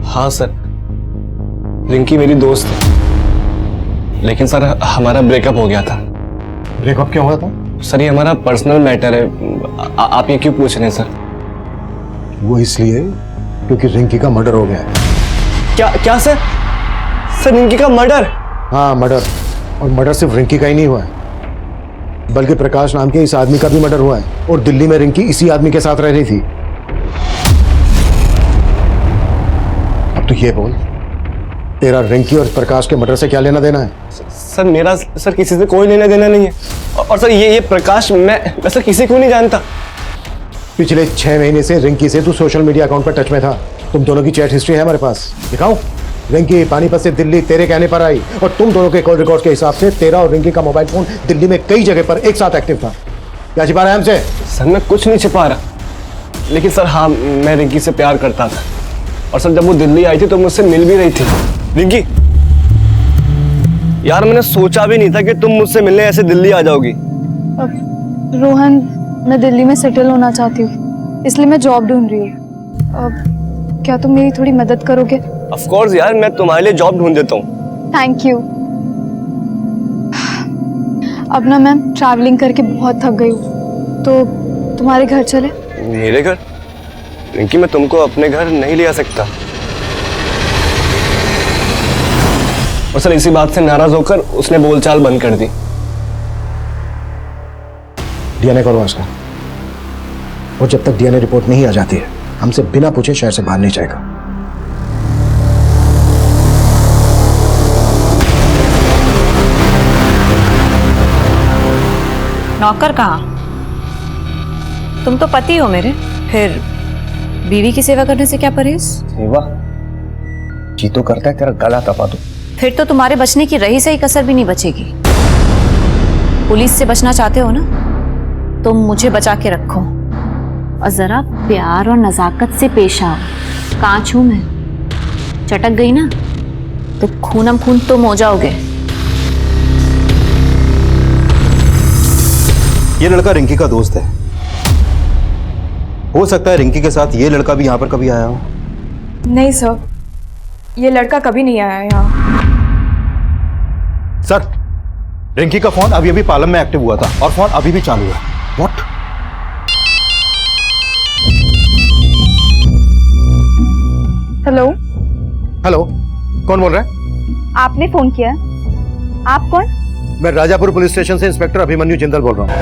हाँ सर, रिंकी मेरी दोस्त है, लेकिन सर हमारा ब्रेकअप हो गया था। ब्रेकअप क्यों हुआ था? सर, ये हमारा पर्सनल मैटर है। आप ये क्यों पूछ रहे हैं सर? वो इसलिए क्योंकि रिंकी का मर्डर हो गया है। क्या सर? सर, रिंकी का मर्डर? हाँ, मर्डर। और मर्डर सिर्फ रिंकी का ही नहीं हुआ है, बल्कि प्रकाश नाम के इस आदमी का भी मर्डर हुआ है। और दिल्ली में रिंकी इसी आदमी के साथ रह रही थी। अब तो ये बोल, तेरा रिंकी और प्रकाश के मर्डर से क्या लेना देना है? सर, मेरा सर किसी से कोई लेना देना नहीं है। और सर ये प्रकाश, मैं सर किसी को नहीं जानता। पिछले 6 महीने से रिंकी से तू सोशल मीडिया अकाउंट पर टच में था। तुम दोनों की चैट हिस्ट्री है हमारे पास, दिखाओ। रिंकी पानीपत से दिल्ली तेरे कहने पर आई और तुम दोनों के कॉल रिकॉर्ड के हिसाब से तेरा और रिंकी का मोबाइल फोन दिल्ली में कई जगह पर एक साथ एक्टिव था। क्या छिपा रहा है हमसे? सर, मैं कुछ नहीं छिपा रहा, लेकिन सर हाँ, मैं रिंकी से प्यार करता था। और सर, जब वो दिल्ली आई थी तो मुझसे मिल भी रही थी। रिंकी, यार मैंने सोचा भी नहीं था कि तुम मुझसे मिलने ऐसे दिल्ली आ जाओगी। रोहन, मैं दिल्ली में सेटल होना चाहती हूँ, इसलिए मैं जॉब ढूंढ रही हूँ। क्या तुम मेरी थोड़ी मदद करोगे? ऑफ कोर्स यार, मैं तुम्हारे लिए जॉब ढूंढ देता हूँ। Thank you. अब ना मैं ट्रैवलिंग करके बहुत थक गई हूँ। तो तुम्हारे घर चले? मेरे घर? रिंकी, मैं तुमको अपने घर नहीं ले आ सकता। और सर इसी बात से नाराज होकर उसने बोलचाल बंद कर दी। डीएनए करवा उसका। और जब तक डीएनए रिपोर्ट नहीं आ जाती है हमसे बिना पूछे शहर से बाहर नहीं जाएगा। नौकर कहाँ? तुम तो पति हो मेरे, फिर बीवी की सेवा करने से क्या परहेज? सेवा? जी तो करता है तेरा गला दबा दूं। फिर तो तुम्हारे बचने की रही सही कसर भी नहीं बचेगी। पुलिस से बचना चाहते हो ना, तो मुझे बचा के रखो और जरा प्यार और नजाकत से पेश आओ। कांच हूं मैं, चटक गई ना तो खूनम खून तुम हो जाओगे। ये लड़का रिंकी का दोस्त है। हो सकता है रिंकी के साथ ये लड़का भी यहाँ पर कभी आया हो। नहीं सर, ये लड़का कभी नहीं आया यहाँ। सर, रिंकी का फोन अभी अभी पालम में एक्टिव हुआ था और फोन अभी भी चालू है। व्हाट? हेलो। हेलो, कौन बोल रहा है? आपने फोन किया? आप कौन? मैं राजापुर पुलिस स्टेशन से इंस्पेक्टर अभिमन्यु जिंदल बोल रहा हूँ।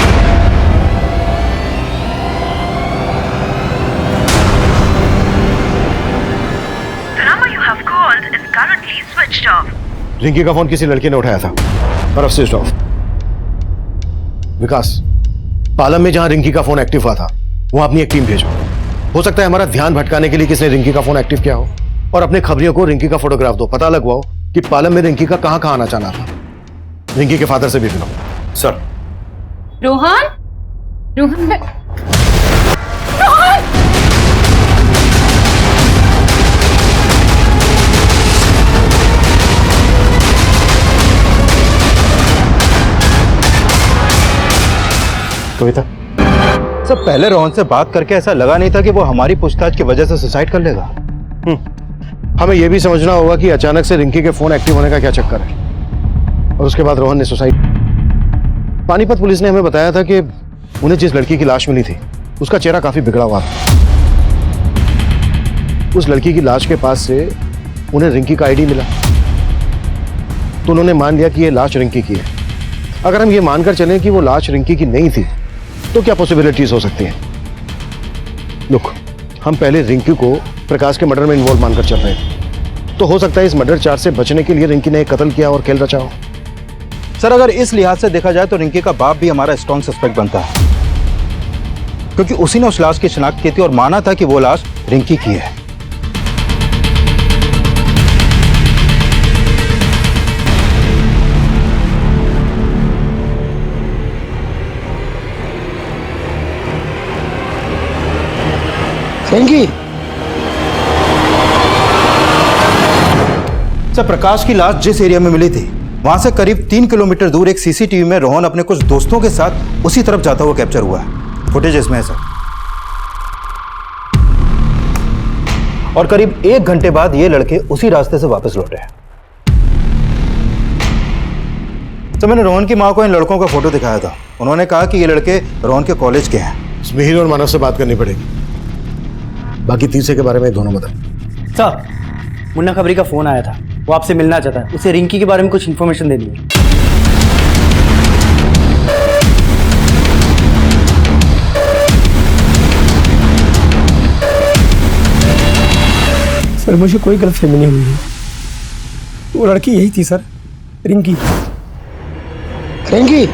रिंकी का फोन किसी लड़के ने उठाया था पर अब स्विच ऑफ। विकास, पालम में जहां रिंकी का फोन एक्टिव हुआ था वहां अपनी एक टीम भेजो। हो सकता है हमारा ध्यान भटकाने के लिए किसने रिंकी का फोन एक्टिव किया हो। और अपने खबरियों को रिंकी का फोटोग्राफ दो, पता लगवाओ कि पालम में रिंकी का कहां कहां आना जाना था। रिंकी के फादर से भी मिलो। सर। रोहन, रोहन, कविता, सर पहले रोहन से बात करके ऐसा लगा नहीं था कि वो हमारी पूछताछ की वजह से सुसाइड कर लेगा। हमें यह भी समझना होगा कि अचानक से रिंकी के फोन एक्टिव होने का क्या चक्कर है और उसके बाद रोहन ने सुसाइड। पानीपत पुलिस ने हमें बताया था कि उन्हें जिस लड़की की लाश मिली थी उसका चेहरा काफी बिगड़ा हुआ था। उस लड़की की लाश के पास से उन्हें रिंकी का आईडी मिला तो उन्होंने मान लिया कि यह लाश रिंकी की है। अगर हम ये मानकर चलें कि वो लाश रिंकी की नहीं थी तो क्या पॉसिबिलिटीज हो सकती हैं? लुक, हम पहले रिंकी को प्रकाश के मर्डर में इन्वॉल्व मानकर चल रहे थे, तो हो सकता है इस मर्डर चार्ज से बचने के लिए रिंकी ने एक कत्ल किया और खेल रचा हो। सर अगर इस लिहाज से देखा जाए तो रिंकी का बाप भी हमारा स्ट्रॉन्ग सस्पेक्ट बनता है, क्योंकि उसी ने उस लाश की शिनाख्त की थी और माना था कि वो लाश रिंकी की है। रिंकी, सर प्रकाश की लाश जिस एरिया में मिली थी वहां से करीब 3 किलोमीटर दूर एक सीसीटीवी में रोहन अपने कुछ दोस्तों के साथ उसी तरफ जाता हुआ कैप्चर हुआ है। फुटेज इसमें है सर। और करीब 1 घंटे बाद ये लड़के उसी रास्ते से वापस लौटे हैं। तो मैंने रोहन की मां को इन लड़कों का फोटो दिखाया था। उन्होंने कहा कि ये लड़के रोहन के कॉलेज के हैं। मिहिर और मानव से बात करनी पड़ेगी, बाकी तीसरे के बारे में दोनों बता। सर, मुन्ना खबरी का फोन आया था, वो आपसे मिलना चाहता है। उसे रिंकी के बारे में कुछ इन्फॉर्मेशन देनी है। सर मुझे कोई गलतफहमी नहीं हुई है, वो लड़की यही थी सर, रिंकी। रिंकी?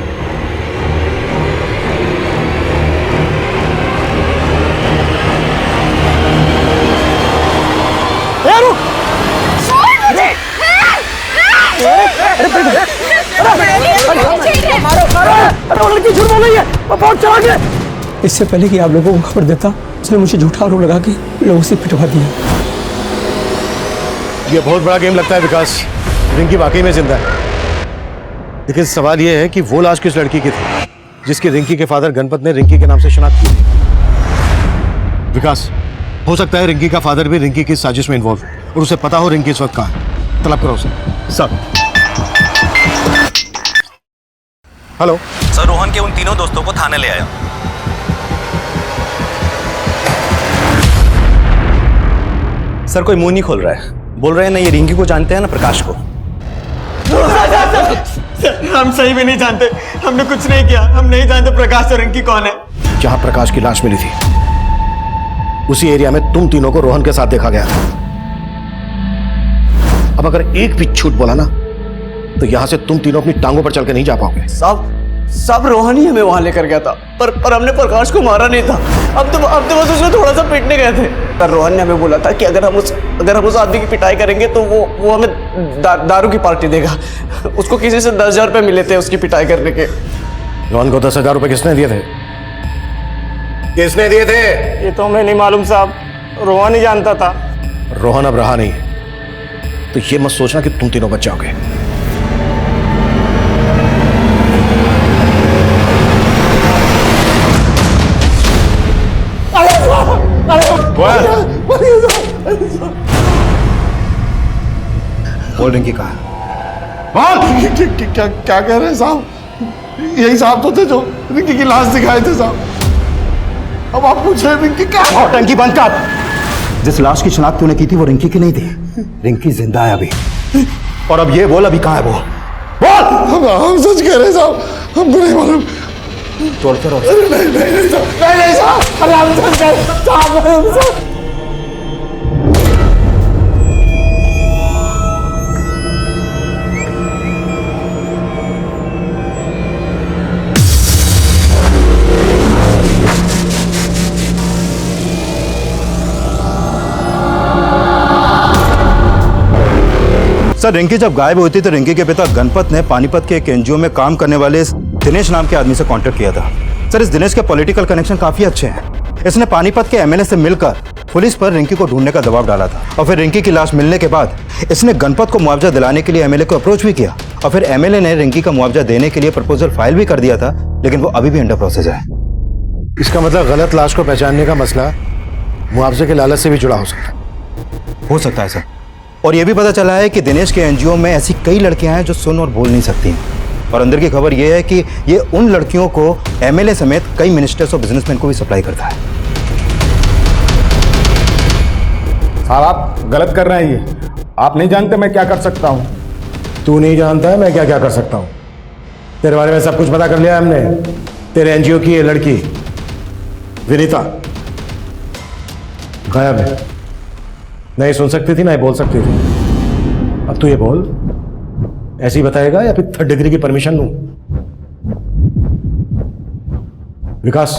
इससे पहले कि आप लोगों को खबर देता उसने मुझे झूठा आरोप लगा के लोगों से पिटवा दिया। ये बहुत बड़ा गेम लगता है विकास। रिंकी वाकई में जिंदा है, लेकिन सवाल यह है कि वो लाश किस लड़की की थी जिसकी रिंकी के फादर गणपत ने रिंकी के नाम से शनाख्त की थी। विकास, हो सकता है रिंकी का फादर भी रिंकी की साजिश में इन्वॉल्व है और उसे पता हो रिंकी इस वक्त कहाँ है। तलब करो उसे। सर। हेलो सर, रोहन के उन तीनों दोस्तों को थाने ले आया। सर कोई मुंह नहीं खोल रहा है, बोल रहे हैं ना ये रिंकी को जानते हैं ना प्रकाश को। हम सही में नहीं जानते, हमने कुछ नहीं किया, हम नहीं जानते प्रकाश और रिंकी कौन है। जहां प्रकाश की लाश मिली थी उसी एरिया में तुम तीनों को रोहन के साथ देखा गया। अब अगर एक भी झूठ बोला ना तो यहां से तुम तीनों अपनी टांगों पर चल के नहीं जा पाओगे। साहब रोहन ही हमें वहां लेकर गया था, पर हमने प्रकाश को मारा नहीं था। अब तो बस उसको थोड़ा सा पीटने गए थे। पर रोहन ने हमें बोला था कि अगर हम उस आदमी की पिटाई करेंगे तो वो हमें दारू की पार्टी देगा। उसको किसी से 10,000 रुपये मिले थे उसकी पिटाई करने के। रोहन को 10,000 रुपये किसने दिए थे? किसने दिए थे? ये तो हमें नहीं मालूम साहब, रोहन ही जानता था। रोहन अब रहा नहीं, तो ये मत सोचना कि तुम तीनों बच जाओगे। बोल रिंकी कहा? क्या कह रहे हैं साहब? यही साहब तो थे जो रिंकी की लाश दिखाए थे साहब। अब आप पूछ रहे रिंकी कहाँ? टंकी बंद कर। जिस लाश की शिनाख्त तूने की थी वो रिंकी की नहीं थी, रिंकी जिंदा है अभी। और अब ये बोल अभी कहाँ है वो? बोल। हम सच कह रहे हैं साहब, हमको नहीं मालूम। तोड़ते रहो। नहीं साहब, अरे हम सच कह रहे हैं साहब। सर रिंकी जब गायब हुई थी तो रिंकी के पिता गणपत ने पानीपत के एक एनजीओ में काम करने वाले इस दिनेश नाम के आदमी से कांटेक्ट किया था। सर इस दिनेश के पॉलिटिकल कनेक्शन काफी अच्छे हैं। इसने पानीपत के एमएलए से मिलकर पुलिस पर रिंकी को ढूंढने का दबाव डाला था और फिर रिंकी की लाश मिलने के बाद इसने गणपत को मुआवजा दिलाने के लिए एमएलए को अप्रोच भी किया और फिर एमएलए ने रिंकी का मुआवजा देने के लिए प्रपोजल फाइल भी कर दिया था, लेकिन वो अभी भी अंडर प्रोसेस है। इसका मतलब गलत लाश को पहचानने का मसला मुआवजे के लालच से भी जुड़ा हो सकता है सर। और ये भी पता चला है कि दिनेश के एनजीओ में ऐसी कई लड़कियां हैं जो सुन और बोल नहीं सकती हैं। और अंदर की खबर ये है कि ये उन लड़कियों को एमएलए समेत कई मिनिस्टर्स और बिजनेसमैन को भी सप्लाई करता है। साहब आप गलत कर रहे हैं, ये आप नहीं जानते मैं क्या कर सकता हूँ। तू नहीं जानता है मैं क्या क्या कर सकता हूँ? तेरे बारे में सब कुछ पता कर लिया हमने। तेरे एनजीओ की ये लड़की विनीता गायब है। नहीं सुन सकती थी ना ही बोल सकती थी। अब तू ये बोल, ऐसे ही बताएगा या फिर 3rd डिग्री की परमिशन लूं? विकास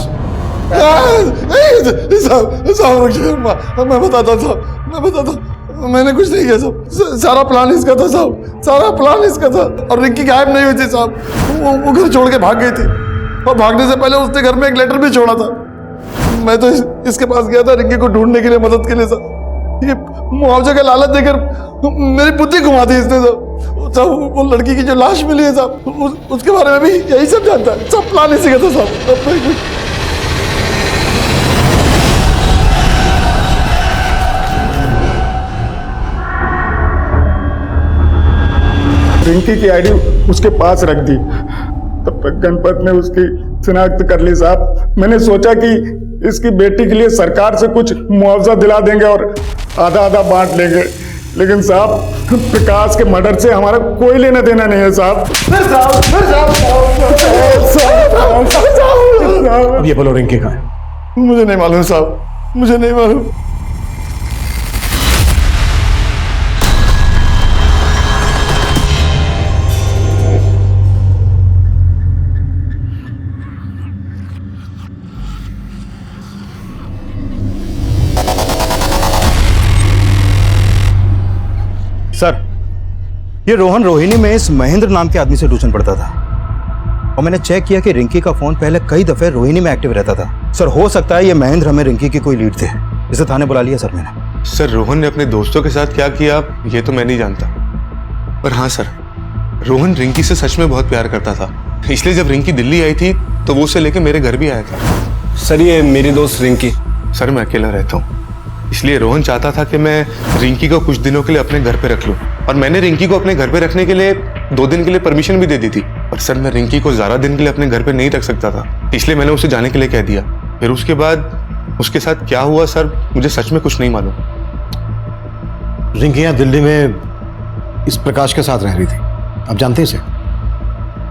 मैं बताता था, मैंने कुछ नहीं किया साहब। सारा प्लान इसका था साहब, सारा प्लान इसका था। और रिंकी गायब नहीं हुई थी साहब, वो घर छोड़ के भाग गई थी और भागने से पहले उसने घर में एक लेटर भी छोड़ा था। मैं तो इसके पास गया था रिंकी को ढूंढने के लिए, मदद के लिए साहब। ये मुआवजे का लालच देकर मेरी बुद्धि घुमा दी इसने साहब। वो लड़की की जो लाश मिली है साहब, उसके बारे में भी यही सब जानता है। सब प्लान इसी का था साहब। रिंकी की आईडी उसके पास रख दी, तब तक गणपत ने उसकी शिनाख्त कर ली साहब। मैंने सोचा कि इसकी बेटी के लिए सरकार से कुछ मुआवजा दिला देंगे और आधा आधा बांट लेंगे, लेकिन साहब प्रकाश के मर्डर से हमारा कोई लेना देना नहीं है साहब। अब ये बोलो रिंकी कहाँ है? मुझे नहीं मालूम साहब, मुझे नहीं मालूम। सर ये रोहन रोहिणी में इस महेंद्र नाम के आदमी से ट्यूशन पढ़ता था और मैंने चेक किया कि रिंकी का फोन पहले कई दफे रोहिणी में एक्टिव रहता था। सर हो सकता है ये महेंद्र हमें रिंकी की कोई लीड थे, इसे थाने बुला लिया सर मैंने। सर रोहन ने अपने दोस्तों के साथ क्या किया ये तो मैं नहीं जानता, पर हाँ सर रोहन रिंकी से सच में बहुत प्यार करता था, इसलिए जब रिंकी दिल्ली आई थी तो वो उसे लेके मेरे घर भी आया था। सर ये मेरी दोस्त रिंकी। सर मैं अकेला रहता हूँ, इसलिए रोहन चाहता था कि मैं रिंकी को कुछ दिनों के लिए अपने घर पे रख लूं, और मैंने रिंकी को अपने घर पे रखने के लिए 2 दिन के लिए परमिशन भी दे दी थी। पर सर मैं रिंकी को ज़्यादा दिन के लिए अपने घर पे नहीं रख सकता था, इसलिए मैंने उसे जाने के लिए कह दिया। फिर उसके बाद उसके साथ क्या हुआ सर मुझे सच में कुछ नहीं मालूम। रिंकी यहाँ दिल्ली में इस प्रकाश के साथ रह रही थी, आप जानते हैं इसे?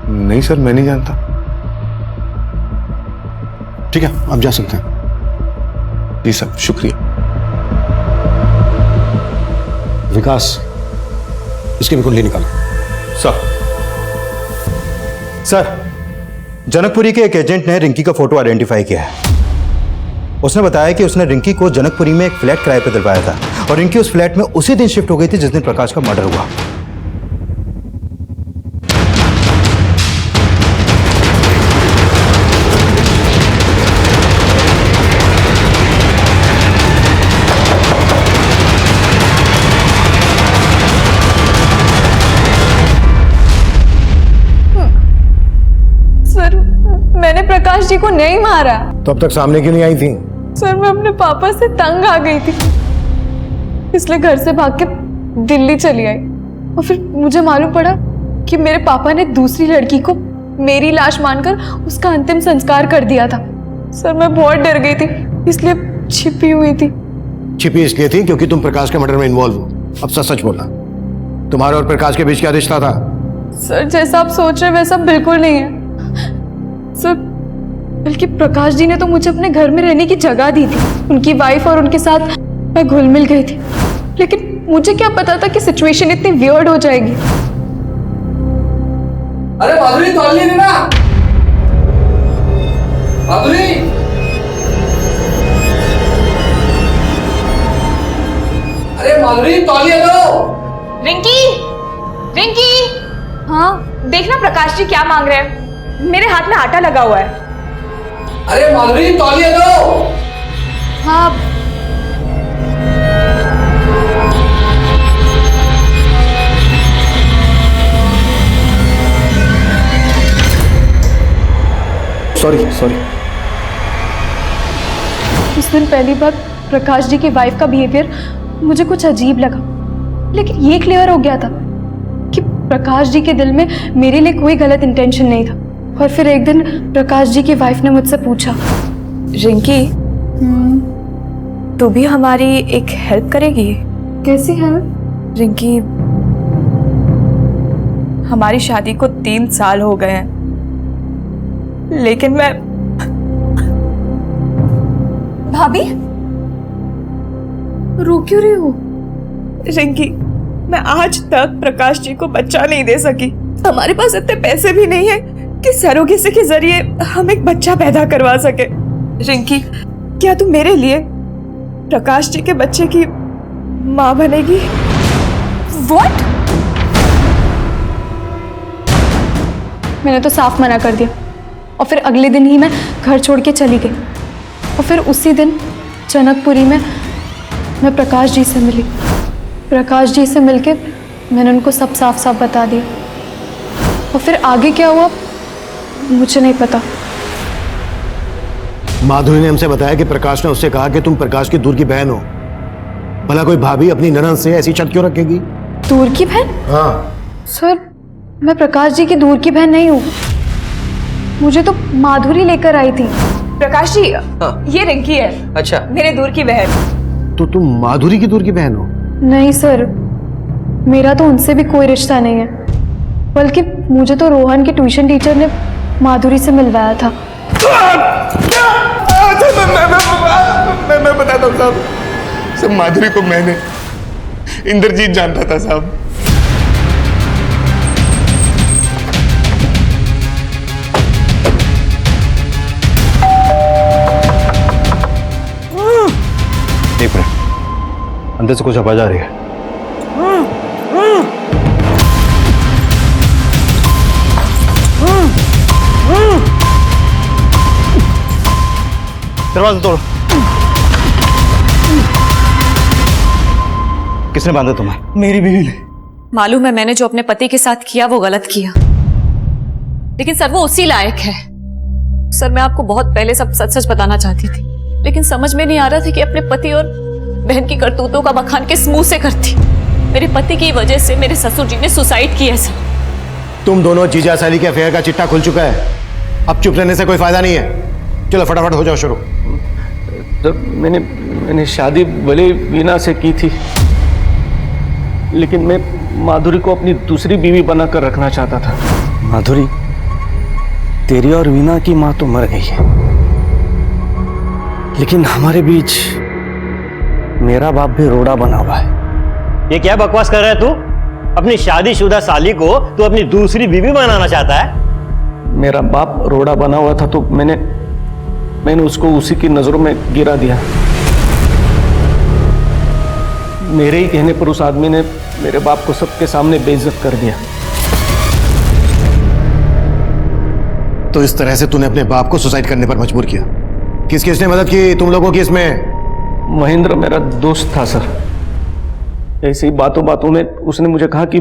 नहीं सर, मैं नहीं जानता। ठीक है, आप जा सकते हैं। जी सर, शुक्रिया। विकास, इसकी भी कुंडली निकालो। सर, जनकपुरी के एक एजेंट ने रिंकी का फोटो आइडेंटिफाई किया है। उसने बताया कि उसने रिंकी को जनकपुरी में एक फ्लैट किराए पर दिलवाया था और रिंकी उस फ्लैट में उसी दिन शिफ्ट हो गई थी जिस दिन प्रकाश का मर्डर हुआ। सर, मैंने प्रकाश जी को नहीं मारा। तो अब तक सामने क्यों नहीं आई थी? सर, मैं अपने पापा से तंग आ गई थी, इसलिए घर से भाग के दिल्ली चली आई। और फिर मुझे मालूम पड़ा कि मेरे पापा ने दूसरी लड़की को मेरी लाश मानकर उसका अंतिम संस्कार कर दिया था। सर, मैं बहुत डर गई थी, इसलिए छिपी हुई थी। छिपी इसलिए थी क्योंकि तुम प्रकाश के मर्डर में इन्वॉल्व हो। अब सच सच बोलना, तुम्हारे और प्रकाश के बीच क्या रिश्ता था? सर, जैसा आप सोच रहे वैसा बिल्कुल नहीं है सर, बल्कि प्रकाश जी ने तो मुझे अपने घर में रहने की जगह दी थी। उनकी वाइफ और उनके साथ मैं घुल मिल गई थी, लेकिन मुझे क्या पता था कि सिचुएशन इतनी वियर्ड हो जाएगी। अरे माधुरी, तौलिए देना। माधुरी, अरे माधुरी, तौलिए दो। रिंकी, रिंकी। हाँ, देखना प्रकाश जी क्या मांग रहे हैं। मेरे हाथ में आटा लगा हुआ है। अरे माधुरी, तौलिए दो। हाँ। सॉरी। उस दिन पहली बार प्रकाश जी की वाइफ का बिहेवियर मुझे कुछ अजीब लगा, लेकिन ये क्लियर हो गया था कि प्रकाश जी के दिल में मेरे लिए कोई गलत इंटेंशन नहीं था। और फिर एक दिन प्रकाश जी की वाइफ ने मुझसे पूछा, रिंकी, तू भी हमारी एक हेल्प करेगी? कैसी हेल्प? रिंकी, हमारी शादी को 3 साल हो गए हैं, लेकिन मैं भाभी, रो क्यों रही हो? रिंकी, मैं आज तक प्रकाश जी को बच्चा नहीं दे सकी। हमारे पास इतने पैसे भी नहीं है कि सरोगेसी के जरिए हम एक बच्चा पैदा करवा सके। रिंकी, क्या तू मेरे लिए प्रकाश जी के बच्चे की माँ बनेगी? What? मैंने तो साफ मना कर दिया और फिर अगले दिन ही मैं घर छोड़ के चली गई। और फिर उसी दिन जनकपुरी में मैं प्रकाश जी से मिली। प्रकाश जी से मिलके मैंने उनको सब साफ साफ बता दिया। और फिर आगे क्या हुआ मुझे नहीं पता। माधुरी ने हमसे बताया कि प्रकाश ने उससे कहा कि तुम प्रकाश की दूर की बहन हो। भला कोई भाभी अपनी ननद से ऐसी शक क्यों रखेगी? दूर की बहन? हाँ। सर, मैं प्रकाश जी की दूर की बहन नहीं हूँ। मुझे तो माधुरी लेकर आई थी। प्रकाश जी, ये रिंकी है। अच्छा, मेरे दूर की बहन। तो तुम माधुरी की दूर की बहन हो? नहीं सर, मेरा तो उनसे भी कोई रिश्ता नहीं है, बल्कि मुझे तो रोहन के ट्यूशन टीचर ने माधुरी से मिलवाया था। मैं बताता हूँ साहब। सब माधुरी को मैंने इंद्रजीत जानता था साहब। एक मिनट, अंदर से कुछ आवाज आ रही है। दरवाजा तोड़ो। किसने बांधा तुम्हें? मेरी बीवी ने। मालूम है मैंने जो अपने पति के साथ किया वो गलत किया, लेकिन सर वो उसी लायक है। सर, मैं आपको बहुत पहले सब सच सच बताना चाहती थी, लेकिन समझ में नहीं आ रहा था कि अपने पति और बहन की करतूतों का बखान किस मुंह से करती। मेरे पति की वजह से मेरे ससुर जी ने सुसाइड किया सर। तुम दोनों जीजा साली के अफेयर का चिट्ठा खुल चुका है। अब चुप रहने से कोई फायदा नहीं है। चलो फटाफट हो जाओ शुरू। तो मैंने शादी भले वीना से की थी, लेकिन मैं माधुरी को अपनी दूसरी बीवी बनाकर रखना चाहता था। माधुरी, तेरी और वीना की माँ तो मर गई है, लेकिन हमारे बीच मेरा बाप भी रोड़ा बना हुआ है। ये क्या बकवास कर रहा है तू? अपनी शादीशुदा साली को तू अपनी दूसरी बीवी बनाना चाहता है? मेरा बाप रोड़ा बना हुआ था तो मैंने उसको उसी की नजरों में गिरा दिया। मेरे ही कहने पर उस आदमी ने मेरे बाप को सबके सामने बेइज्जत कर दिया। तो इस तरह से तूने अपने बाप को सुसाइड करने पर मजबूर किया। किसने मदद की तुम लोगों की इसमें? महेंद्र मेरा दोस्त था सर। ऐसे ही बातों बातों में उसने मुझे कहा कि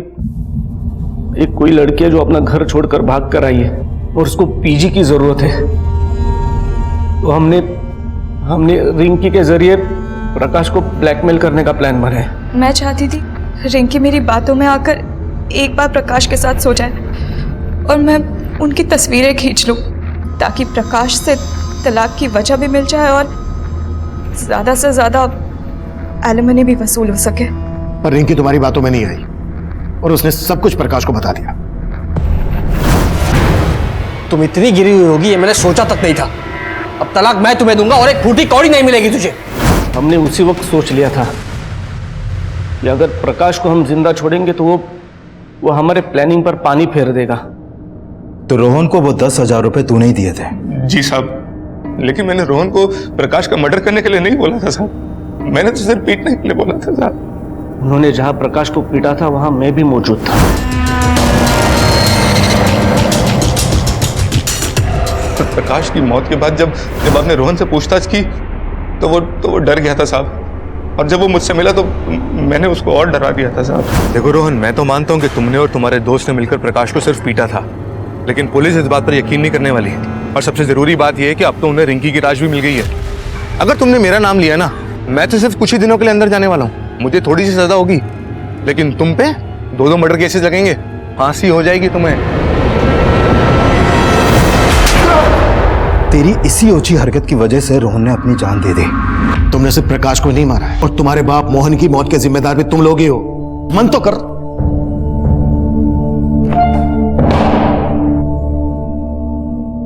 एक कोई लड़की है जो अपना घर छोड़कर भाग कर आई है और उसको पीजी की जरूरत है। तो हमने रिंकी के जरिए प्रकाश को ब्लैकमेल करने का प्लान बनाया। मैं चाहती थी रिंकी मेरी बातों में आकर एक बार प्रकाश के साथ सो जाए और मैं उनकी तस्वीरें खींच लूं ताकि प्रकाश से तलाक की वजह भी मिल जाए और ज़्यादा से ज़्यादा एलिमनी भी वसूल हो सके। पर रिंकी तुम्हारी बातों में नहीं आई और उसने सब कुछ प्रकाश को बता दिया। तुम इतनी गिरी हुई होगी ये मैंने सोचा तक नहीं था। अब तलाक मैं तुम्हें दूंगा और एक फूटी कौड़ी नहीं मिलेगी तुझे। हमने उसी वक्त सोच लिया था कि अगर प्रकाश को हम जिंदा छोड़ेंगे तो वो हमारे प्लानिंग पर पानी फेर देगा। तो रोहन को वो 10,000 रुपए तूने ही दिए थे? जी साहब, लेकिन मैंने रोहन को प्रकाश का मर्डर करने के लिए नहीं बोला था साहब। मैंने तो सिर्फ पीटने के लिए बोला था साहब। उन्होंने जहां प्रकाश को पीटा था वहां मैं भी मौजूद था। प्रकाश की मौत के बाद जब आपने रोहन से पूछताछ की तो वो डर गया था साहब, और जब वो मुझसे मिला तो मैंने उसको और डरा दिया था साहब। देखो रोहन, मैं तो मानता हूँ कि तुमने और तुम्हारे दोस्त ने मिलकर प्रकाश को सिर्फ पीटा था, लेकिन पुलिस इस बात पर यकीन नहीं करने वाली। और सबसे जरूरी बात यह है कि अब तो उन्हें रिंकी की लाश भी मिल गई है। अगर तुमने मेरा नाम लिया ना, मैं तो सिर्फ कुछ ही दिनों के लिए अंदर जाने वाला हूँ, मुझे थोड़ी सी सजा होगी, लेकिन तुम पे 2 मर्डर केसेस लगेंगे, फांसी हो जाएगी तुम्हें। तेरी इसी ओछी हरकत की वजह से रोहन ने अपनी जान दे दी। तुमने सिर्फ प्रकाश को नहीं मारा है और तुम्हारे बाप मोहन की मौत के जिम्मेदार भी तुम लोग ही हो। मन तो कर